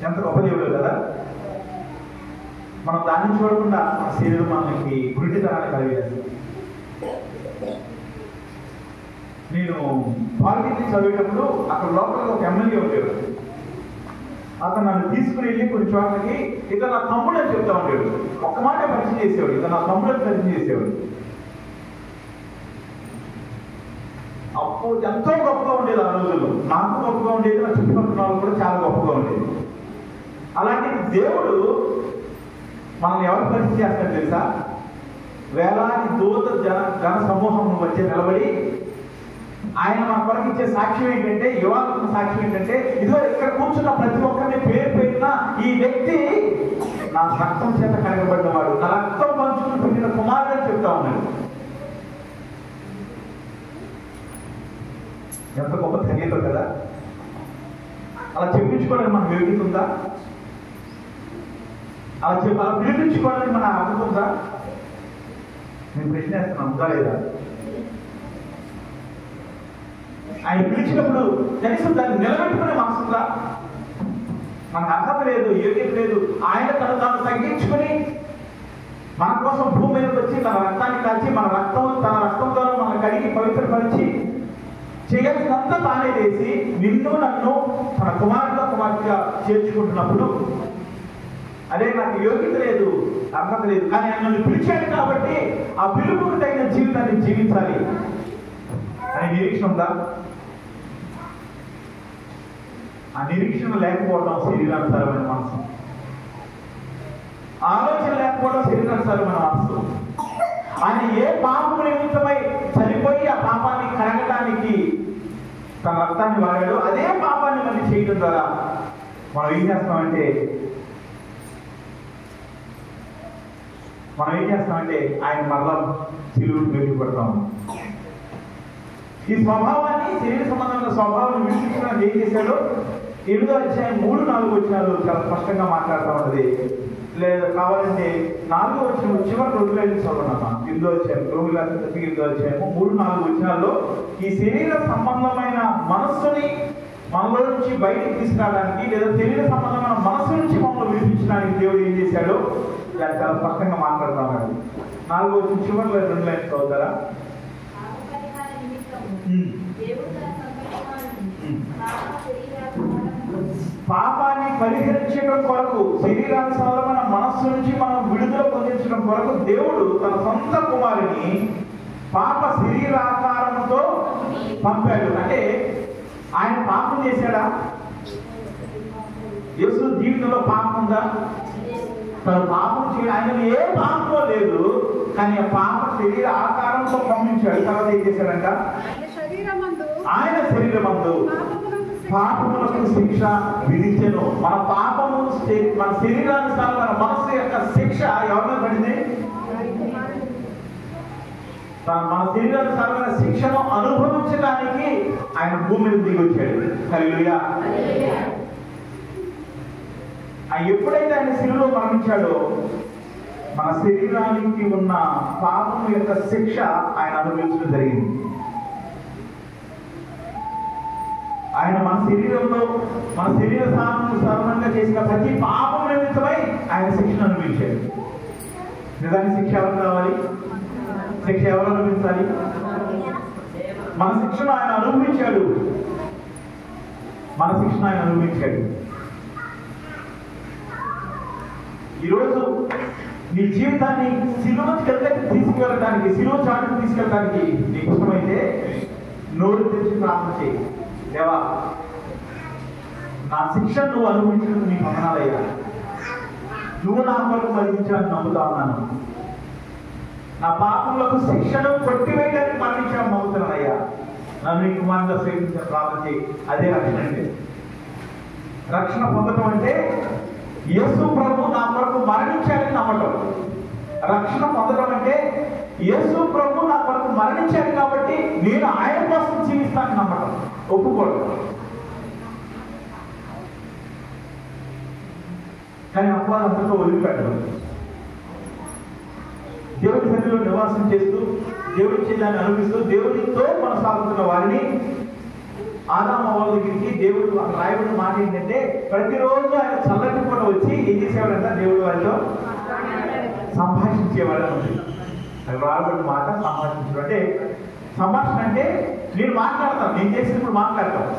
ఎంత గొప్ప దేవుడు కదా. మనం దాన్ని చూడకుండా మన శరీరం మనకి గురిటితనాన్ని కలిగేస్తుంది. నేను పాలిటెక్నిక్ చదివేటప్పుడు అక్కడ లోపల ఒక ఎమ్మెల్యే ఉండేవాడు. అతను నన్ను తీసుకుని వెళ్ళి కొన్ని చోట్లకి ఇతను నా తమ్ముడు అని చెప్తా ఉండేవాడు. ఒక్క మాట పరిచయం చేసేవాడు, ఇతను నా తమ్ముడు అని పరిచయం చేసేవాడు. అప్పుడు ఎంతో గొప్పగా ఉండేది ఆ రోజుల్లో. నాకు గొప్పగా ఉండేది, నా చుట్టుపక్కల వాళ్ళు కూడా చాలా గొప్పగా ఉండేది. అలాంటి దేవుడు మనల్ని ఎవరు పరిచయం చేస్తాడు తెలుసా, వేలాది దూత జన సమూహం మధ్య నిలబడి ఆయన మన కొరకు ఇచ్చే సాక్ష్యం ఏంటంటే, యువకుల సాక్ష్యం ఏంటంటే, ఇదిగో ఇక్కడ కూర్చున్న ప్రతి ఒక్కరిని పేరు పెట్టిన ఈ వ్యక్తి నా రక్తం చేత కడగబడినవాడు, నా రక్తం పంచుకుని పుట్టిన కుమారుడు అని చెప్తా ఉన్నాడు. ఎంత గొప్ప ధన్యత కదా. అలా చెప్పించుకోవడానికి మనకు యోగ్యత ఉందా? అలా పిలిపించుకోవడానికి మన అర్హత ఉందా? నేను ప్రశ్న వేస్తున్నాను, ఉందా లేదా? ఆయన పిలిచినప్పుడు కనీసం దాన్ని నిలబెట్టుకునే మనసు ఉందా? మనకు అర్హత లేదు, యోగ్యత లేదు. ఆయన తాను తగ్గించుకుని మన కోసం భూమి మీదకి వచ్చి తన రక్తాన్ని కాల్చి తన రక్తంతో మన కడిగి పవిత్రపరిచి చేయాల్సినంత తానే చేసి నిన్ను నన్ను తన కుమార్తెగా చేర్చుకుంటున్నప్పుడు, అదే నాకు యోగ్యత లేదు, అర్హత లేదు, కానీ ఆయన నన్ను పిలిచాడు కాబట్టి ఆ పిలుపుకు తగిన జీవితాన్ని జీవించాలి అనే నిరీక్షణ ఉందా? ఆ నిరీక్షణ లేకపోవడం శరీరానుసారమైన మనసు, ఆలోచన లేకపోవడం శరీరానుసారమైన మనసు. ఆయన ఏ పాపము నిమిత్తమై చనిపోయి ఆ పాపాన్ని కడగడానికి తన రక్తాన్ని వాడాడు, అదే పాపాన్ని మళ్ళీ చేయడం ద్వారా మనం ఏం చేస్తామంటే ఆయన మరలా సిలువకు వెళ్ళిపడతాము. ఈ స్వభావాన్ని, శరీర సంబంధమైన స్వభావాన్ని విడిపించడానికి ఏం చేశాడో 8వ అధ్యాయం 3-4 వచనాలు చాలా స్పష్టంగా మాట్లాడుతూ ఉన్నది. లేదా కావాలంటే 4వ వచనం చివరి 2 లైన్లు చదవనమ్మా. 8వ అధ్యాయం 8వ అధ్యాయము 3-4 వచనాల్లో ఈ శరీర సంబంధమైన మనస్సుని మనలో నుంచి బయటికి తీసుకురావడానికి లేదా శరీర సంబంధమైన మనసు నుంచి మమ్మల్ని విడిపించడానికి దేవుడు ఏం చేశాడో దాన్ని చాలా స్పష్టంగా మాట్లాడుతున్నాడు. 4వ వచనం చివరిలో 2 లైన్స్ చదువుతారా? పాపాన్ని పరిహరించడం కొరకు, శరీరానుసారమైన మనస్సు నుంచి మనం విడుదల పొందించడం కొరకు దేవుడు తన సొంత కుమారుని పాప శరీరాకారంతో పంపాడు. అంటే ఆయన పాపం చేశాడా? యేసు జీవితంలో పాపం ఉందా? తను పాపం చేయడం, ఆయన ఏ పాపమో లేదు, కానీ ఆ పాప శరీర ఆకారంతో పంపించాడు. తర్వాత ఏం చేశాడంట? ఆయన శరీరమందు పాపములకు శిక్ష విధించెను. మన పాపము, మన శరీరానుసారం మన మనస్సు యొక్క శిక్ష ఎవరి మీద పడింది? మన శరీరానుసారమైన శిక్షను అనుభవించడానికి ఆయన భూమి మీద దిగి వచ్చాడు. హల్లెలూయా. ఎప్పుడైతే ఆయన శిలువలో మరణించాడో మన శరీరానికి ఉన్న పాపం యొక్క శిక్ష ఆయన అనుభవించడం జరిగింది. ఆయన మన శరీరంలో మన శరీర సాధారణంగా చేసిన ప్రతి పాపం నిమిత్తమై ఆయన శిక్షను అనుభవించాడు. నిజానికి శిక్ష ఎవరు కావాలి? శిక్ష ఎవరు అనుభవించాలి? మన శిక్షను ఆయన అనుభవించాడు. మన శిక్షను ఆయన అనుభవించాడు. ఈరోజు నీ జీవితాన్ని సిలువకి తీసుకువెళ్ళడానికి, సిలువ చాటుకు తీసుకెళ్ళడానికి నీకు ఇష్టమైతే నోరు తెరిచి ప్రార్థన చేయి. దేవా, నా శిక్షను నువ్వు అనుభవించడం నీ వందనాలయ్యా. నువ్వు నా కొరకు మరణించాలని నమ్ముతా ఉన్నాను. నా పాపములకు శిక్షను కొట్టివేయడానికి మరణించాలని నమ్ముతున్నానయ్యా. నన్ను నీ కుమారుగా స్వీకరించిన ప్రార్థన చేయి. అదే రక్షణ అంటే. రక్షణ పొందడం అంటే యేసు ప్రభు నా కొరకు మరణించాలని నమ్మటం. రక్షణ పొందడం అంటే యేసు ప్రభు నా కొరకు మరణించాడు కాబట్టి నేను ఆయన కోసం జీవిస్తానని నమ్మటం, ఒప్పుకోవడం. కానీ అపవాదంతో వదిలిపెట్టడం. దేవుడి సన్నిధిలో నివాసం చేస్తూ, దేవుడి చేయాలని అనిపిస్తూ, దేవుడితో కొనసాగుతున్న వారిని ఆదాము అవ్వల దగ్గరికి దేవుడు రాయబడిన మాట ఏంటంటే, ప్రతిరోజు ఆయన చల్లటి పూట వచ్చి ఏం చేసేవాడంట? దేవుడు వారితో సంభాషించేవాడు ఉంది. రాయబడిన మాట సంభాషించడం అంటే, సంభాషణ అంటే నేను మాట్లాడతాను, నేను చేసినప్పుడు మాట్లాడతాను.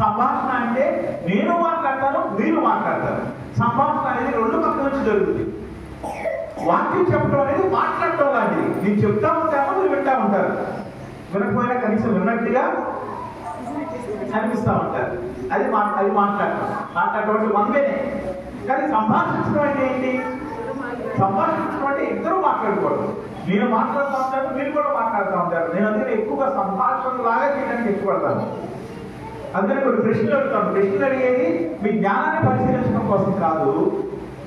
సంభాషణ అంటే నేను మాట్లాడతాను, మీరు మాట్లాడతారు. సంభాషణ అనేది 2 పక్కల నుంచి జరుగుతుంది. వాక్యం చెప్పడం అనేది మాట్లాడటం లాంటిది. నేను చెప్తా ఉంటాను, మీరు వింటా ఉంటారు. వినకపోయినా కనీసం విన్నట్టుగా అనిపిస్తూ ఉంటారు. అది మాట్లాడటం. మాట్లాడటం వన్వేనే. కానీ సంభాషించడం అంటే ఏంటి? సంభాషించడం అంటే ఇద్దరు మాట్లాడుకోవడం. నేను మాట్లాడుతూ ఉంటాను, మీరు కూడా మాట్లాడుతూ ఉంటారు. నేను అందుకని ఎక్కువగా సంభాషణ లాగా చేయడానికి ఇష్టపడతాను. అందుకని కొన్ని ప్రశ్నలు అడుగుతాను. ప్రశ్నలు అడిగేది మీ జ్ఞానాన్ని పరిశీలించడం కోసం కాదు,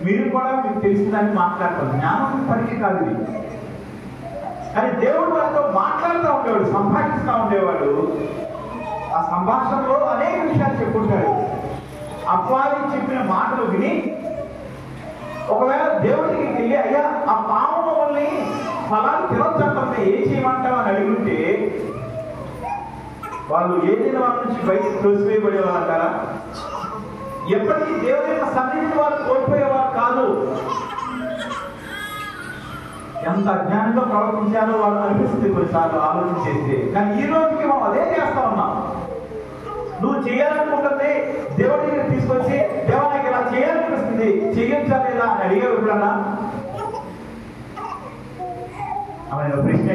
మీరు కూడా మీకు తెలిసిందని మాట్లాడతారు. జ్ఞానం పరీక్ష కాదు ఇది. కానీ దేవుడు వాళ్ళతో మాట్లాడుతూ ఉండేవాడు, సంభాషిస్తూ ఉండేవాడు. ఆ సంభాషణలో అనేక విషయాలు చెప్పుకుంటాడు. అపవాది చెప్పిన మాటలు విని ఒకవేళ దేవుడికి వెళ్ళి, అయ్యా ఆ పాము వల్ని ఫలాన్ని తినొచ్చంటే ఏం చేయమంటావు అని అడిగితే వాళ్ళు ఏదైనా వాళ్ళ నుంచి బయటకు తోసివేయబడేవాళ్ళు అంటారా? ఎప్పటికీ దేవుని యొక్క సన్నిధిని వారు కోల్పోయేవారు కాదు. ఎంత అజ్ఞానంగా ప్రవర్తించాలో వాళ్ళు అనిపిస్తుంది కొన్నిసార్లు ఆలోచన చేస్తే. కానీ ఈ రోజుకి మనం అదే చేస్తా ఉన్నాం. నువ్వు చేయాలనుకుంటుంది దేవుడి దగ్గర తీసుకొచ్చి, దేవా నాకు ఇలా చేయాలనిపిస్తుంది, చేయించలేదా అని అడిగావు ఎప్పుడన్నా? ఆమె ప్రశ్న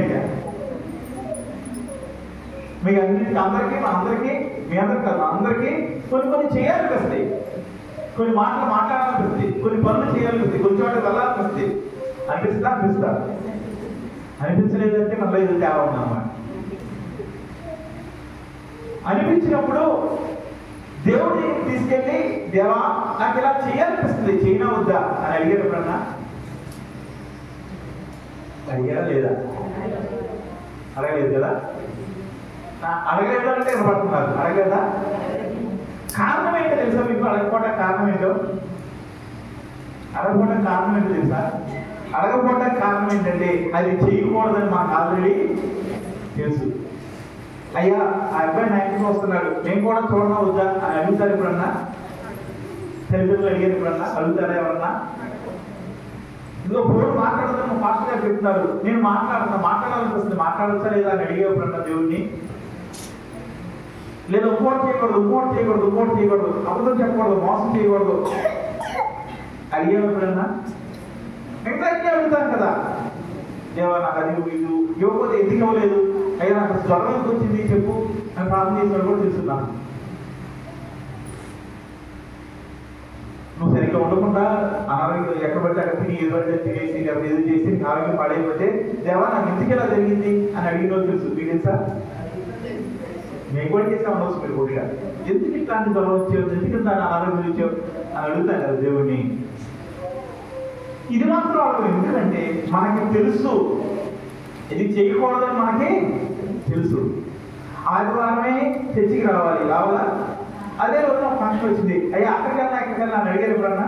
మీకు అందరికీ మనందరికీ, మీ అందరికి కాదు అందరికీ కొన్ని చేయాలనిపిస్తాయి, కొన్ని మాటలు మాట్లాడాలనిపిస్తాయి, కొన్ని పనులు చేయాలనిపిస్తాయి, కొన్ని చోట్ల వెళ్ళాలనిపిస్తాయి. అనిపిస్తా అనిపించలేదంటే మనలో ఏదో తేడా ఉందన్నమాట. అనిపించినప్పుడు దేవుడిని తీసుకెళ్ళి, దేవా నాకు ఇలా చేయాలనిపిస్తుంది, చేయనా వద్దా అని అడిగారు ఎప్పుడన్నా? అడిగారా లేదా? అడగలేదు కదా. అడగలేదు అంటే పడుతున్నారు. అడగలేదా? కారణం ఏంటో తెలుసా మీకు? అడగకపోవడానికి కారణం ఏంటో? అడగకపోవడానికి కారణం ఏంటో తెలుసా? అడగకపోవడానికి కారణం ఏంటంటే అది చేయకూడదని మాకు ఆల్రెడీ తెలుసు. అయ్యా ఆ అబ్బాయి నా ఇంటికి వస్తున్నాడు, నేను కూడా చూడనా వద్దా అని అడుగుతారు ఎప్పుడన్నా? తల్లిదండ్రులు అడిగారు ఎప్పుడన్నా? అడుగుతారా ఎవరన్నా? ఇదిగో బోర్డు మాట్లాడదాం పాస్టర్ గారు చెప్తున్నారు, నేను మాట్లాడాల్సి వస్తుంది, మాట్లాడచ్చా లేదా అని అడిగే ఎప్పుడన్నా దేవుడిని? లేదా ఇంకోటి చేయకూడదు, అబద్ధం చెప్పకూడదు, మోసం చేయకూడదు అడిగే ఎప్పుడన్నా? ఇంకా అడుగుతాను కదా, దేవా నాకు అది ఇది ఇవ్వకపోతే ఎందుకు ఇవ్వలేదు, అయ్యా నాకు జ్వరం ఎందుకు వచ్చింది చెప్పు అని ప్రార్థన చేసిన కూడా తెలుసున్నాను. నువ్వు సరిగ్గా ఉండకుండా అనారోగ్యం ఎక్కడ పడితే అక్కడ తిని ఏదో తినేసి లేకపోతే ఏదో చేసి నీకు ఆరోగ్యం పాడైపోతే దేవా నాకు ఎందుకు ఇలా జరిగింది అని అడిగిన రోజు తెలుసు. మీకు తెలుసా? మేము కూడా చేసే ఉండవచ్చు. మీరు కూడా ఎందుకు ఇట్లాంటి జ్వరం వచ్చావు, ఎందుకు ఇట్లాంటి అనారోగ్యం వచ్చావు అని అడుగుతాను కదా దేవుడిని. ఇది మాత్రం అడగదు, ఎందుకంటే మనకి తెలుసు ఇది చేయకూడదని మనకి తెలుసు. ఆదివారమే చర్చికి రావాలా? అదే రోజు నాకు ఫంక్షన్ వచ్చింది, అయ్యా అక్కడికన్నా అని అడిగారు ఎప్పుడన్నా?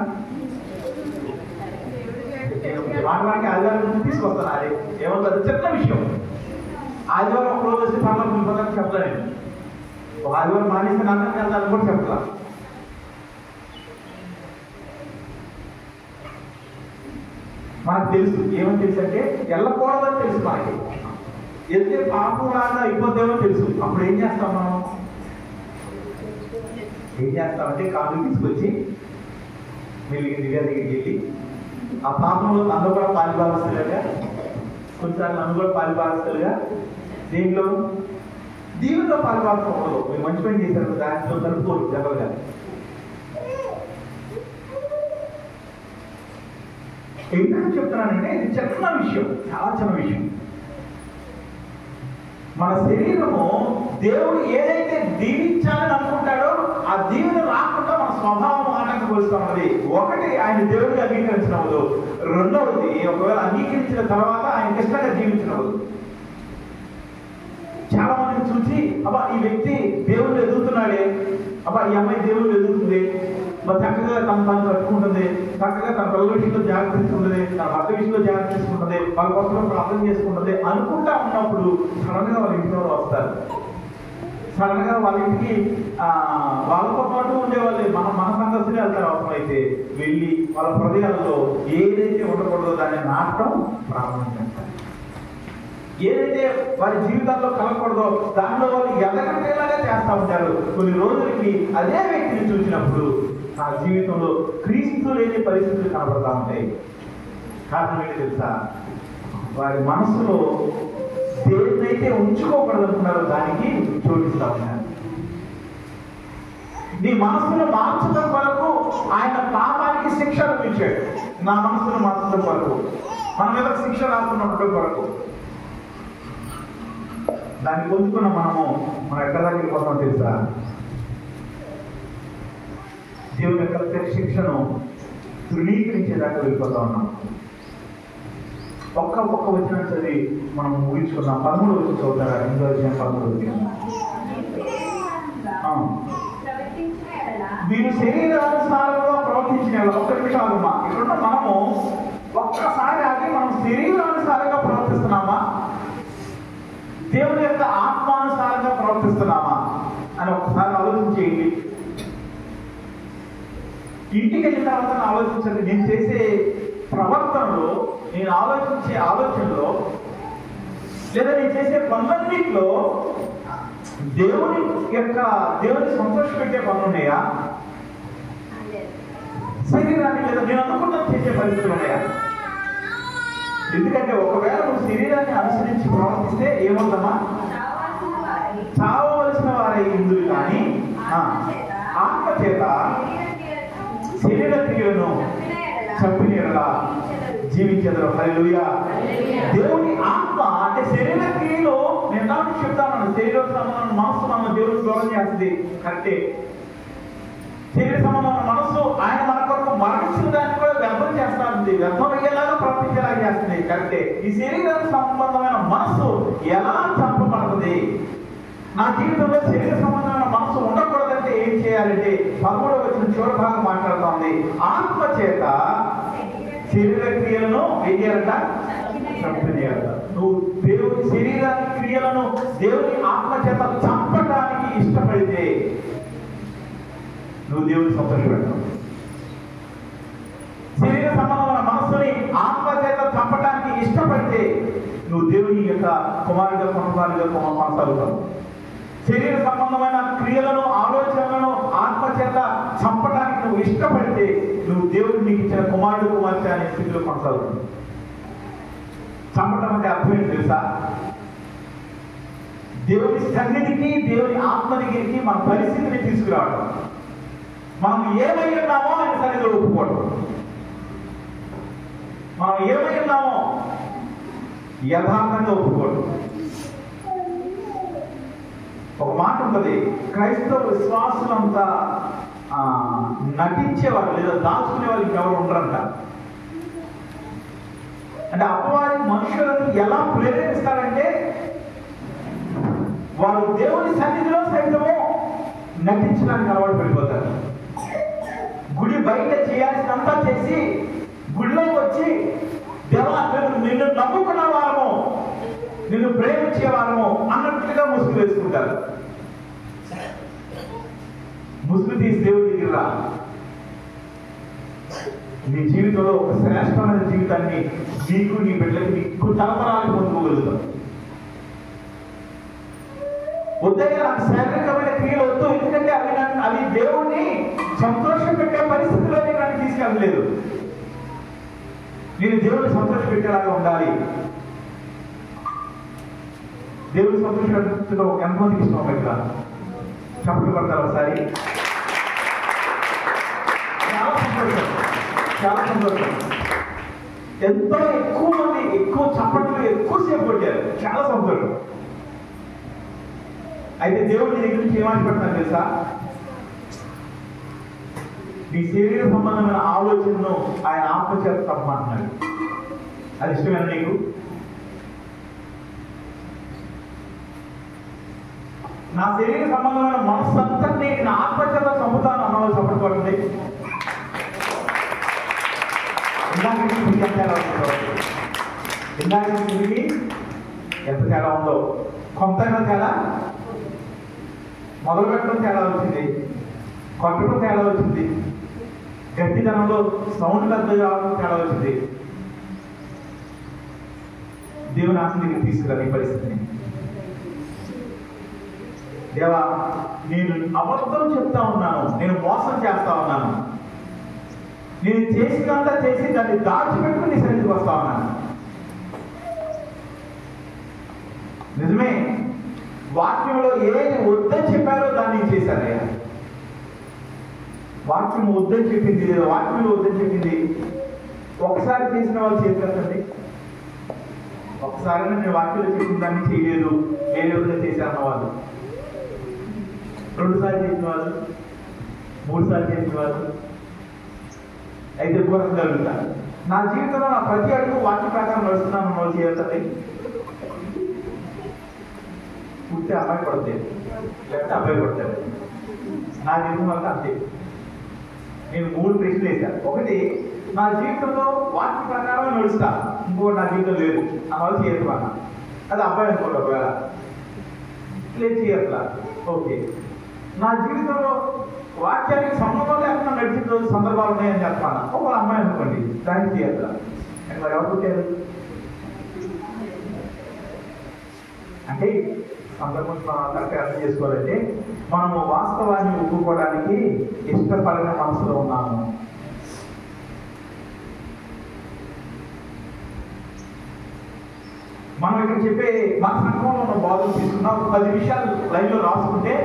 వాటికి ఆదివారం తీసుకొస్తాను, అది ఏమవుతుంది చిన్న విషయం. ఆదివారం ఒక రోజు వచ్చి పనులు పిలిపోతాను చెప్తాను నేను. ఒక ఆదివారం మానేసి నాన్న వెళ్తాను కూడా చెప్తా. మనకు తెలుసు, ఏమని తెలుసు అంటే వెళ్ళకూడదని తెలుసు. మనకి వెళ్తే పాపం లాగా అయిపోతేమో తెలుసు. అప్పుడు ఏం చేస్తాం మనం? ఏం చేస్తామంటే కాళ్ళు తీసుకొచ్చి మెల్లిగా దివ్య దగ్గరికి వెళ్ళి ఆ పాపంలో నన్ను కూడా పాలిభాగస్తులుగా, కొన్నిసార్లు నన్ను కూడా పాలిభాగస్తులుగా, దీనిలో పాలిభాగం ఉండదు. మీరు మంచి పని చేశారు, దాంట్లో తలుపుకోరు జనరల్గా. ఎందుకు చెప్తున్నానంటే ఇది చిన్న విషయం, చాలా చిన్న విషయం. మన శరీరము దేవుడు ఏదైతే దీవించాలని అనుకుంటాడో ఆ దీవెన రాకుండా మన స్వభావం ఆటంకపరుస్తూ ఉన్నది. ఒకటి, ఆయన దేవుడికి అంగీకరించినప్పుడు. రెండవది, ఒకవేళ అంగీకరించిన తర్వాత ఆయన ఇష్టంగా జీవించినప్పుడు. చాలా మందిని చూసి అబ్బా ఈ వ్యక్తి దేవుళ్ళు ఎదుగుతున్నాడే, అబ్బా ఈ అమ్మాయి దేవుళ్ళు ఎదుగుతుంది, చక్కగా తను కట్టుకుంటుంది, చక్కగా తన పిల్లల విషయంలో జాగ్రత్త తీసుకుంటుంది, తన భర్త విషయంలో జాగ్రత్త తీసుకుంటుంది, వాళ్ళ కోసం ప్రార్థన చేసుకుంటుంది అనుకుంటా ఉన్నప్పుడు సడన్ గా వాళ్ళ ఇంట్లో వస్తారు. సడన్ గా వాళ్ళ ఇంటికి వాళ్ళతో పాటు ఉండే వాళ్ళే మన సందర్శనే వెళ్తారు. అవసరమైతే వెళ్ళి వాళ్ళ హృదయాల్లో ఏదైతే ఉండకూడదో దాన్ని నాటడం ప్రారంభించారు. ఏదైతే వారి జీవితాల్లో కలగకూడదో దానిలో వాళ్ళు ఎదగట్టేలాగా చేస్తూ ఉంటారు. కొన్ని రోజులకి అదే వ్యక్తిని చూసినప్పుడు ఆ జీవితంలో క్రీస్తు లేని పరిస్థితులు కనబడతా ఉంటాయి. కారణం ఏంటి తెలుసా? వారి మనసులో దేన్నైతే ఉంచుకోకూడదనుకున్నారో దానికి చోటిస్తూ ఉన్నారు. నీ మనసును మార్చడం కొరకు ఆయన పాపానికి శిక్ష అనిపించాడు. నా మనసును మార్చడం కొరకు, మన మీద శిక్ష రాకుండా కొరకు దాన్ని పొందుకున్న మనం ఎక్కడ దగ్గర పోతామో తెలుసా? దేవుని యొక్క ప్రత్యక్ష శిక్షను తృణీకరించేదాకా వెళ్ళిపోతా ఉన్నాం. ఒక్క వచనం చదివి మనం ముగించుకున్నాం. 13 వచ్చి చదువుతారా? 13 మీరు శరీరానుసారంగా ప్రవర్తించిన ఒక్క నిమిషాలమ్మా. ఇక్కడున్న మనము ఒక్కసారి ఆగి మనం శరీరానుసారంగా ప్రవర్తిస్తున్నామా, దేవుని యొక్క ఆత్మానుసారంగా ప్రవర్తిస్తున్నామా అని ఒకసారి ఆలోచించేయండి. ఇంటికి వెళ్ళిన తర్వాత ఆలోచించండి. నేను చేసే ప్రవర్తనలో, నేను ఆలోచించే ఆలోచనలో, లేదా నేను చేసే పనులన్నింటిలో దేవుని సంతోషపెట్టే పనులు ఉన్నాయా? శరీరాన్ని లేదా నేను అనుకున్నది చేసే పరిస్థితులు ఉన్నాయా? ఎందుకంటే ఒకవేళ నువ్వు శరీరాన్ని అనుసరించి ప్రవర్తిస్తే ఏముందమ్మా? చావవలసిన వారే ఇందులు కానీ ఆత్మ చేత శరీర క్రియలను చంపిన ఎడల జీవించేదరు. హల్లెలూయా. దేవుని ఆత్మ అంటే శరీర క్రియలో నేను చెప్తాను, శరీర సంబంధం మనస్సు మనం దేవుడికి దూరం చేస్తుంది. కరెక్టే. శరీర సంబంధమైన మనస్సు ఆయన మన కొరకు మరణించిన దాన్ని కూడా వ్యర్థం చేస్తుంది, వ్యర్థం అయ్యేలాగా ప్రవర్తించేలాగా చేస్తుంది. కరెక్టే. ఈ శరీర సంబంధమైన మనస్సు ఎలా చంపబడుతుంది? నా జీవితంలో శరీర సంబంధమైన మనస్సు ఉండకూడదంటే ఏం చేయాలంటే 13వ వచనం చివరి భాగం మాట్లాడుతూ ఉంది. ఆత్మ చేత శరీర క్రియలను ఏం చేయాలంట? చంపివేయాలంట. నువ్వు దేవుని శరీరానికి క్రియలను దేవుని ఆత్మ చేత చంపడానికి ఇష్టపడితే నువ్వు దేవుని సంతోషపెడతావు. శరీర సంబంధమైన మనస్సుని ఆత్మ చేత చంపడానికి ఇష్టపడితే నువ్వు దేవుని యొక్క కుమారుడిగా కొనసాగుగా కొనసాగుతావు. శరీర సంబంధమైన క్రియలను ఆలోచనలను ఆత్మ చేత చంపడానికి నువ్వు ఇష్టపడితే నువ్వు దేవుడు నీకు ఇచ్చిన కుమారుడు కుమార్తె అనే స్థితిలో కొనసాగుతుంది. చంపడం అంటే అర్థం ఏంటి తెలుసా? దేవుని సన్నిధికి దేవుని ఆత్మ దగ్గరికి మన పరిస్థితిని తీసుకురావడం. మనం ఏమై ఉన్నామో ఆయన సన్నిధిలో ఒప్పుకోవడం. మనం ఏమై ఉన్నామో యథార్థంగా ఒప్పుకోవడం. ఒక మాట ఉంటుంది, క్రైస్తవ విశ్వాసులంతా నటించేవారు లేదా దాచుకునే వాళ్ళు ఇంకెవరు ఉండరంట. అంటే అపవాది మనుషులను ఎలా ప్రేరేపిస్తారంటే వారు దేవుని సన్నిధిలో సైతము నటించడానికి అలవాటు పడిపోతారు. గుడి బయట చేయాల్సినంతా చేసి గుడిలో వచ్చి దేవా నిన్ను నమ్ముకున్న వారము, నిన్ను ప్రేమించే వారము అన్నట్టుగా ముసుగు వేసుకుంటారు. ముసుగు తీసి దేవుడి దగ్గర రా. నీ జీవితంలో ఒక శ్రేష్టమైన జీవితాన్ని నీకు నీ బిడ్డలకి నీకు తలపరాలు పొందుకోగలుగుతాం. ఉదయం నాకు శారీరకమైన క్రియలు వద్దు, ఎందుకంటే అవి దేవుణ్ణి సంతోషం పెట్టే పరిస్థితిలోనే నన్ను తీసుకెళ్ళలేదు. నేను దేవుడిని సంతోష పెట్టేలాగా ఉండాలి. దేవుని సంతోషంలో ఎంతమందికి ఇష్టం ఇక్కడ చప్పట్లు పడతారు ఒకసారి? చాలా సంతోషం, చాలా సంతోషం. ఎంతో ఎక్కువ మంది ఎక్కువ చప్పట్లు ఎక్కువసేపు కొట్టారు, చాలా సంతోషం. అయితే దేవుడి దగ్గర నుంచి ఏమాటపడుతున్నారు తెలుసా? నీ శరీర సంబంధమైన ఆలోచనను ఆయన ఆత్మచేత తప్పమంటున్నాడు. అది ఇష్టమేనా నీకు? నా శరీర సంబంధమైన మనస్సు అంతటినీ నేను ఆత్మచేత చంపుతాను అన్నవాళ్ళు చప్పట్టుకోండి. ఇందాక ఎంత తేడా ఉందో, ఇందాక ఎంత తేడా ఉందో, కొంతైనా తేడా. మొదలు పెట్టడం తేడా వచ్చింది, కొట్టడం తేడా వచ్చింది, గట్టితనంలో సౌండ్ పెద్దగా రావడం తేడా వచ్చింది. దేవుని ఆత్మ దగ్గర తీసుకురా ఈ పరిస్థితిని. దేవా, నేను అబద్ధం చెప్తా ఉన్నాను, నేను మోసం చేస్తా ఉన్నాను, నేను చేసినంతా చేసి దాన్ని దాచిపెట్టుకుని నీ సన్నిధికి వస్తా ఉన్నాను. నిజమే, వాక్యంలో ఏది వద్దని చెప్పారో దాన్ని చేశారయ్యా. వాక్యం వద్దని చెప్పింది, వాక్యంలో వద్దని చెప్పింది ఒకసారి చేసిన వాళ్ళు చేసేటండి. ఒకసారి నేను వాక్యంలో చెప్పిన దాన్ని చేయలేదు, వేరే విధంగా చేశారన్న వాళ్ళు, 2 సార్లు చేసిన వాళ్ళు, 3 సార్లు చేసిన వాళ్ళు అయితే దూరం జరుగుతారు. నా జీవితంలో నా ప్రతి అడుగు వాక్య ప్రకారం నడుస్తున్నాను వాళ్ళు చేయాలి. పుట్టే అమ్మాయి పడితే లేకపోతే అబ్బాయి పడతాడు. నా జీవితం వల్ల అంతే. నేను 3 ప్రశ్నలు వేశాను. ఒకటి, నా జీవితంలో వాక్య ప్రకారం నడుస్తా, ఇంకోటి నా జీవితం లేదు ఆ వాళ్ళు చేయట్లా. అది అబ్బాయి అనుకోండి, ఒకవేళ లేదు చేయట్లా, ఓకే. నా జీవితంలో వాక్యానికి సంబంధం లేకుండా నడిచిన రోజు సందర్భాలు ఉన్నాయని చెప్తాను, ఒక అమ్మాయి అనుకోండి, దానికి చేయట్లా. మరి ఎవరు పుట్టారు అంటే సందర్భం కరెక్ట్గా అర్థం చేసుకోవాలంటే మనము వాస్తవాన్ని ఒప్పుకోవడానికి ఇష్టపడిన మనసులో ఉన్నాము. మనం ఇక్కడ చెప్పే మన సంఘంలో ఉన్న బాధలు తీసుకున్నా 10 విషయాలు లైన్లో రాసుకుంటే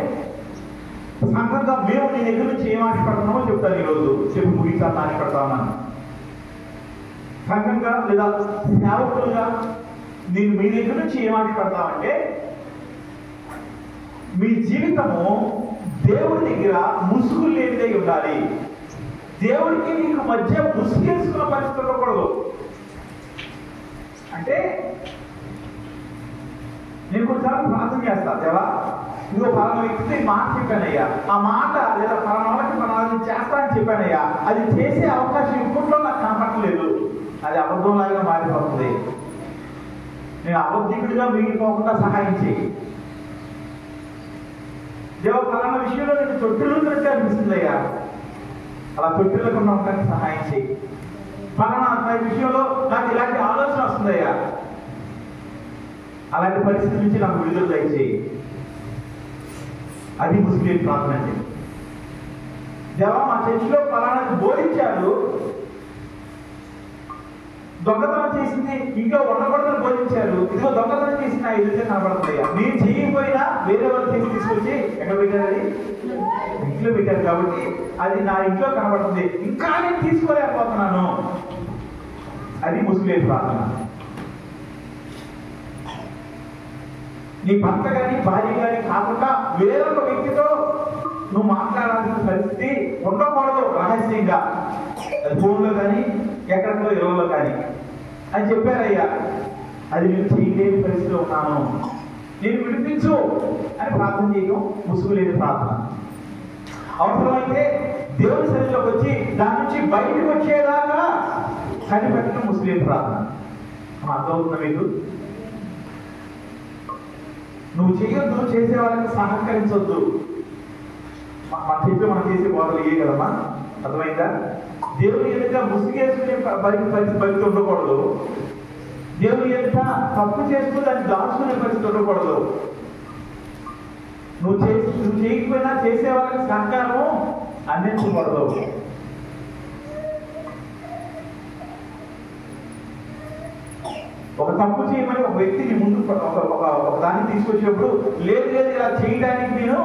సంఘంగా మేము నీ దగ్గర నుంచి ఏం ఆశపడుతున్నామో చెప్తాను. ఈరోజు చెప్పి ముగించాలని ఆశపడతా ఉన్నాను. సంఘంగా లేదా సేవకులుగా నేను మీ దగ్గర నుంచి ఏం ఆశపడతామంటే మీ జీవితము దేవుడి దగ్గర ముసుగు లేనిదై ఉండాలి. దేవుడికి నీకు మధ్య ముసుగేసుకున్న పరిస్థితి ఉండకూడదు. అంటే నేను కొన్నిసార్లు ప్రార్థన చేస్తాను, దేవా ఇదిగో పలానా వ్యక్తితో మాట చెప్పానయ్యా, ఆ మాట లేదా పలానాకి పలానా చేస్తా అని చెప్పానయ్యా, అది చేసే అవకాశం ఇప్పట్లో నాకు కనపడలేదు, అది అబద్ధంలాగా మారిపోతుంది. నేను అబద్ధికుడిగా మిగిలిపోకుండా సహాయం చేయి. దేవ ఫలానా విషయంలో నేను తొట్టిల్లుతున్నట్టే అనిపిస్తుందయ్యా, అలా తొట్టిల్లకుండా ఉండడానికి సహాయం చేయి. ఫలానా విషయంలో నాకు ఇలాంటి ఆలోచన వస్తుందయ్యా, అలాంటి పరిస్థితి నుంచి నాకు విడుదల దయచేయి. అది ముస్లిం ప్రార్థన అంటే. దేవా మా చర్చిలో ఫలానాకి బోధించారు, దొంగతనం చేసింది ఇంట్లో ఉండకూడదని బోధించారు, ఇదిగో దొంగతనం చేసిన ఎదురుగా కనబడుతుందయ్యా. నేను చేయకపోయినా వేరే వాళ్ళు చేసి తీసుకొచ్చి ఎక్కడ పెట్టారు, అది ఇంట్లో పెట్టారు కాబట్టి అది నా ఇంట్లో కనబడుతుంది, ఇంకా నేను తీసుకోలేకపోతున్నాను. అది ముస్లిం ప్రార్థన. నీ భర్త కానీ భార్య కానీ కాకుండా వేరొక వ్యక్తితో నువ్వు మాట్లాడాల్సిన పరిస్థితి ఉండకూడదు, రహస్యంగా, అది ఫోన్లో కానీ ఎక్కడో ఇళ్ళలో కానీ అని చెప్పారయ్యా. అది నేను చేయలేని పరిస్థితిలో ఉన్నాను, నేను విడిపించు అని ప్రార్థన చేయడం ముసుగులేని ప్రార్థన. అవసరమైతే దేవుని సన్నిధిలోకి వచ్చి దాని నుంచి బయటకు వచ్చేదాకా కనిపెట్టడం ముస్లిం ప్రార్థన. అర్థమవుతున్నా మీకు? నువ్వు చేయొద్దు, చేసే వాళ్ళకి సహకరించొద్దు. మన చెప్పి మనం చేసే బోధలు ఇయ్యే కదమ్మా, అర్థమైందా? దేవుని ఎదుట ముసుగేసుకునే పరిస్థితి ఉండకూడదు, దేవుని ఎదుట తప్పు చేస్తూ దాన్ని దాచుకునే పరిస్థితి ఉండకూడదు. నువ్వు చేయకపోయినా చేసే వాళ్ళకి సహకారం అందించకూడదు. ఒక తప్పు చేయమని ఒక వ్యక్తిని ముందు ఒక దాన్ని తీసుకొచ్చినప్పుడు లేదు లేదు ఇలా చేయడానికి నేను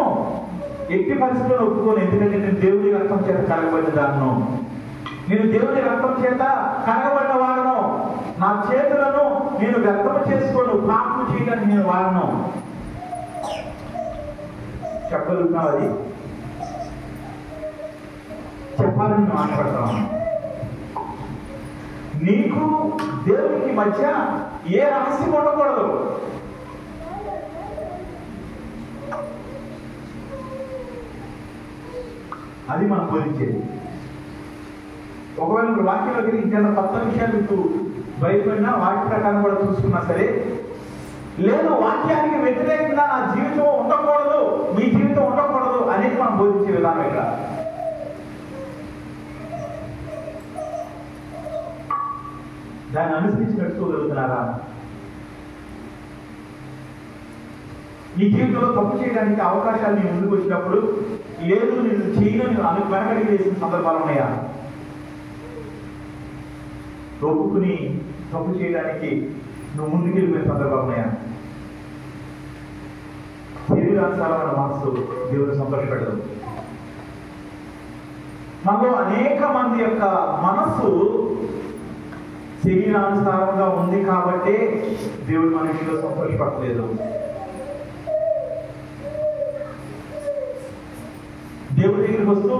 ఎట్టి పరిస్థితుల్లో ఒప్పుకోను, ఎందుకంటే నేను దేవుని రక్తం చేత కలగబడిన దాన్ని, నేను దేవుని రక్తం చేత కలగబడిన వాడను, నా చేతులను నేను వ్యక్తం చేసుకోను, పాపం చేయడానికి నేను వాడను. చెప్పగలుగుతున్నావు? అది చెప్పాలని మేము ఆశపడతాను. నీకు దేవునికి మధ్య ఏ రహస్యం ఉండకూడదు. అది మనం బోధించేది. ఒకవేళ మీరు వాక్యంలోకి ఇంకేమైనా కొత్త విషయాలు మీకు భయపడినా వాటి ప్రకారం కూడా చూసుకున్నా సరే, లేదు వాక్యానికి వ్యతిరేకంగా నా జీవితం ఉండకూడదు, మీ జీవితం ఉండకూడదు అనేది మనం బోధించే విధానం ఇక్కడ. దాన్ని అనుసరించి నడుచుకోగలుగుతున్నారా? నీ జీవితంలో తప్పు చేయడానికి అవకాశాలు నీ ముందుకు వచ్చినప్పుడు లేదు నేను చేయను వెనకడికి వేసిన సందర్భాలు ఉన్నాయా? ఒప్పుకుని తప్పు చేయడానికి నువ్వు ముందుకు వెళ్ళిపోయిన సందర్భాలు ఉన్నాయా? శరీరానుసారమైన మనస్సు దేవుని సంతోషపెడదు. మనలో అనేక మంది యొక్క మనస్సు శరీరానుసారంగా ఉంది కాబట్టే దేవుడు మన ఇంట్లో సంతోషపడలేదు. దేవుడి దగ్గరికి వస్తూ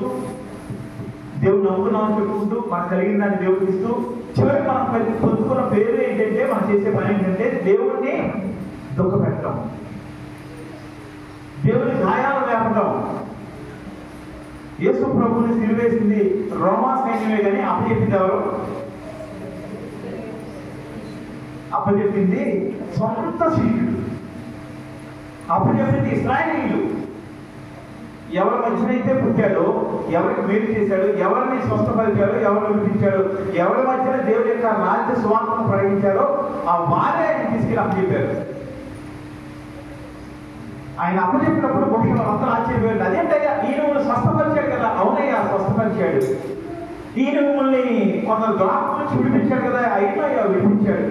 దేవుడు నమ్ముకున్నామని చెప్పుకుంటూ మనకు కలిగిన దాన్ని దేవుడికి ఇస్తూ చివరికి మనం పొందుకున్న పేరు ఏంటంటే, మనం చేసే పని ఏంటంటే దేవుడిని దుఃఖపెట్టడం, దేవుని గాయాలు లేపడం. యేసు ప్రభుని సిలువేసింది రోమా సైన్యమే కానీ అప్పచెప్పింది ఎవరు? అప్పచెప్పింది సొంత శిష్యుడు, అప్పచెప్పింది ఇశ్రాయేలీయులు. ఎవరి మధ్యనైతే పుట్టాడో, ఎవరికి మేలు చేశాడు, ఎవరిని స్వస్థపరిచాడు, ఎవరిని విడిపించాడు, ఎవరి మధ్యన దేవుడి యొక్క రాజ్య స్వార్థను ప్రకటించారో ఆ వారే ఆయన తీసుకెళ్ళి అప్పచెప్పారు. ఆయన అప్పచెప్పినప్పుడు ముఖ్యంగా అందరూ ఆశ్చర్యపోయారు. అదేంటయ్యా ఈయన స్వస్థపరిచాడు కదా? అవునయ్యా స్వస్థపరిచాడు. ఈయన మిమ్మల్ని కొందరు ద్రాక్ష నుంచి విడిపించాడు కదా? అయినా విడిపించాడు.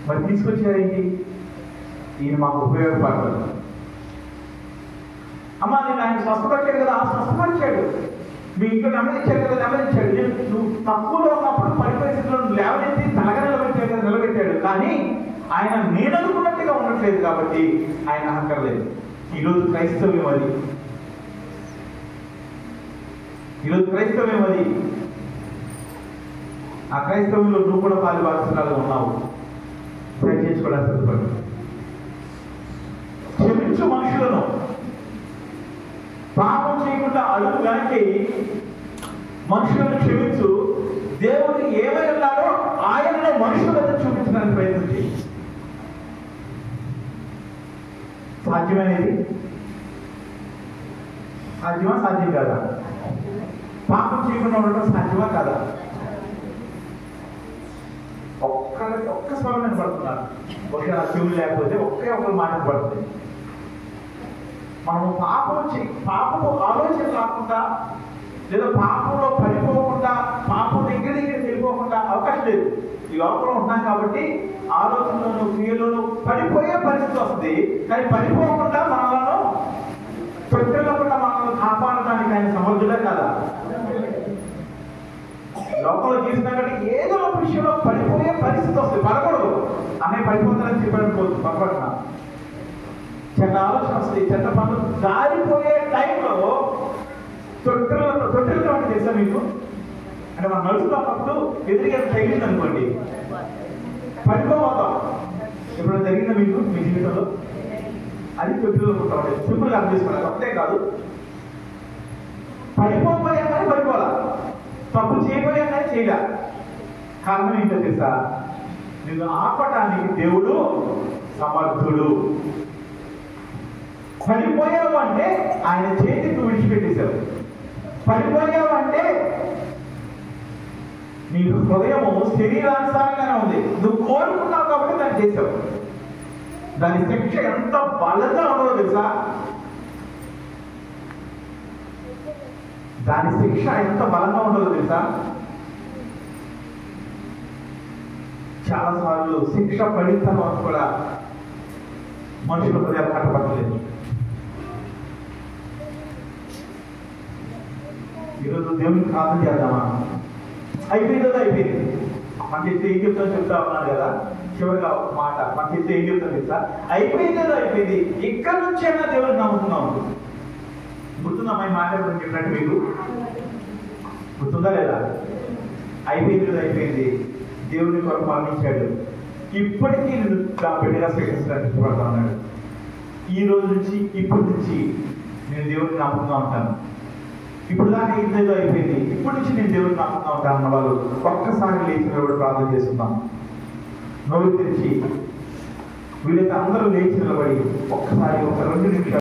మరి తీసుకొచ్చారేంటి? ఈయన మాకు ఉపయోగపడదు. అమ్మా నేను ఆయన స్వస్థపరిచాడు కదా? స్వస్థపరిచాడు. మీ ఇంట్లో నెమ్మదించాడు కదా? నెమ్మదించాడు. నువ్వు తక్కువలో ఉన్నప్పుడు పరిస్థితుల్లో లేవనెత్తి తలగనబెట్టాడు కదా, నిలబెట్టాడు. కానీ ఆయన నేను అనుకున్నట్టుగా ఉండట్లేదు కాబట్టి ఆయన అక్కర్లేదు. ఈరోజు క్రైస్తవ్యం అది, ఈరోజు క్రైస్తవ్యం అది. ఆ క్రైస్తవ్యంలో నువ్వు కూడా పాలుభాగస్తురాలుగా ఉన్నావు. చేసుకోవడానికి సిద్ధపడు. క్షమించు మనుషులను, పాపం చేయకుండా అడుగు వెనక్కి మనుషులను క్షమించు. దేవుడు ఏమై ఉన్నాడో ఆయనను మనుషుల మీద చూపించడానికి ప్రయత్నం చేయి. సాధ్యమనేది సాధ్యమా, సాధ్యం కాదా? పాపం చేయకుండా ఉండటం సాధ్యమా కాదా? ఒక్క స్వరం నేను పడుతున్నాను. ఒకవేళ చెవులు లేకపోతే ఒకే ఒకరు మాట పడుతుంది. మనము పాపము ఆలోచన రాకుండా, లేదా పాపంలో పడిపోకుండా, పాపం దగ్గర వెళ్ళిపోకుండా అవకాశం లేదు. ఈ లోపల ఉన్నాం కాబట్టి ఆలోచనలోను క్రియలోను పడిపోయే పరిస్థితి వస్తుంది. కానీ పడిపోకుండా మనలను తొట్టెళ్ళకుండా మనల్ని కాపాడడానికి ఆయన సమర్థుడే కదా. లోపల చేసినా కానీ ఏదో ఒక విషయంలో పడిపోయే పరిస్థితి వస్తుంది. పడకూడదు అనే పడిపోతానని చెప్పడానికి పడబడిన చెడ్డ ఆలోచన వస్తుంది, చెడ్డ పనులు జారిపోయే టైంలో తొట్టెలతో తెలుసా మీకు? అంటే మనం నడుస్తున్నప్పుడు ఎదురుగా తగిలింది అనుకోండి, పడిపోతాం. ఇప్పుడు జరిగిందా మీకు మీ జీవితంలో? అది తొట్టెలో ఉంటాం. సింపుల్గా అర్థం చేసుకోవాలి. ఒకటే కాదు, పడిపోయా కానీ పడిపోవాలా, తప్పు చేయబోయా కానీ చేయలే. కారణం ఏంటో తెలుసా? నిన్ను ఆపటానికి దేవుడు సమర్థుడు. పడిపోయావు అంటే ఆయన చేతికి విడిచిపెట్టేశావు. పడిపోయావు అంటే నీ హృదయము శరీరానుసారంగానే ఉంది. నువ్వు కోరుకున్నావు కాబట్టి దాన్ని చేసావు. దాని శిక్ష ఎంత బలంగా ఉండదో తెలుసా? దాని శిక్ష ఎంత బలంగా ఉండదో తెలుసా? చాలాసార్లు శిక్ష పడిన తర్వాత కూడా మనుషుల హృదయాలు కట్టబట్టలేదు. ఈరోజు దేవునికి ప్రార్థన చేద్దామా? అయిపోయిందో అయిపోయింది. మన చేస్తే ఏం చెప్తా ఉన్నాను కదా, చివరిగా ఒక మాట మన చేస్తే ఏం చెప్తాను తెలుసా? అయిపోయిందో అయిపోయింది, ఇక్కడ నుంచైనా దేవుడిని నమ్ముతున్నాం. గుర్తుందా మా మాట చెప్పినట్టు మీకు? గుర్తుందా లేదా? అయిపోయింది అయిపోయింది, దేవుడిని కొరకు మరణించాడు, ఇప్పటికీ నేను బిడ్డగా స్వీకరించడానికి ఇష్టపడతా ఉన్నాడు. ఈ రోజు నుంచి ఇప్పటి నుంచి నేను దేవుడిని నమ్ముతున్నా ఉంటాను. ఇప్పుడు దాకా ఇంతేదో అయిపోయింది, ఇప్పటి నుంచి నేను దేవుడిని నమ్ముతున్నా ఉంటాను అన్న వాళ్ళు ఒక్కసారి లేచి నిలబడి ప్రార్థన చేస్తున్నాం. నోరు తెరిచి వీళ్ళైతే అందరూ లేచి నిలబడి ఒక్కసారి ఒక 2 నిమిషాలు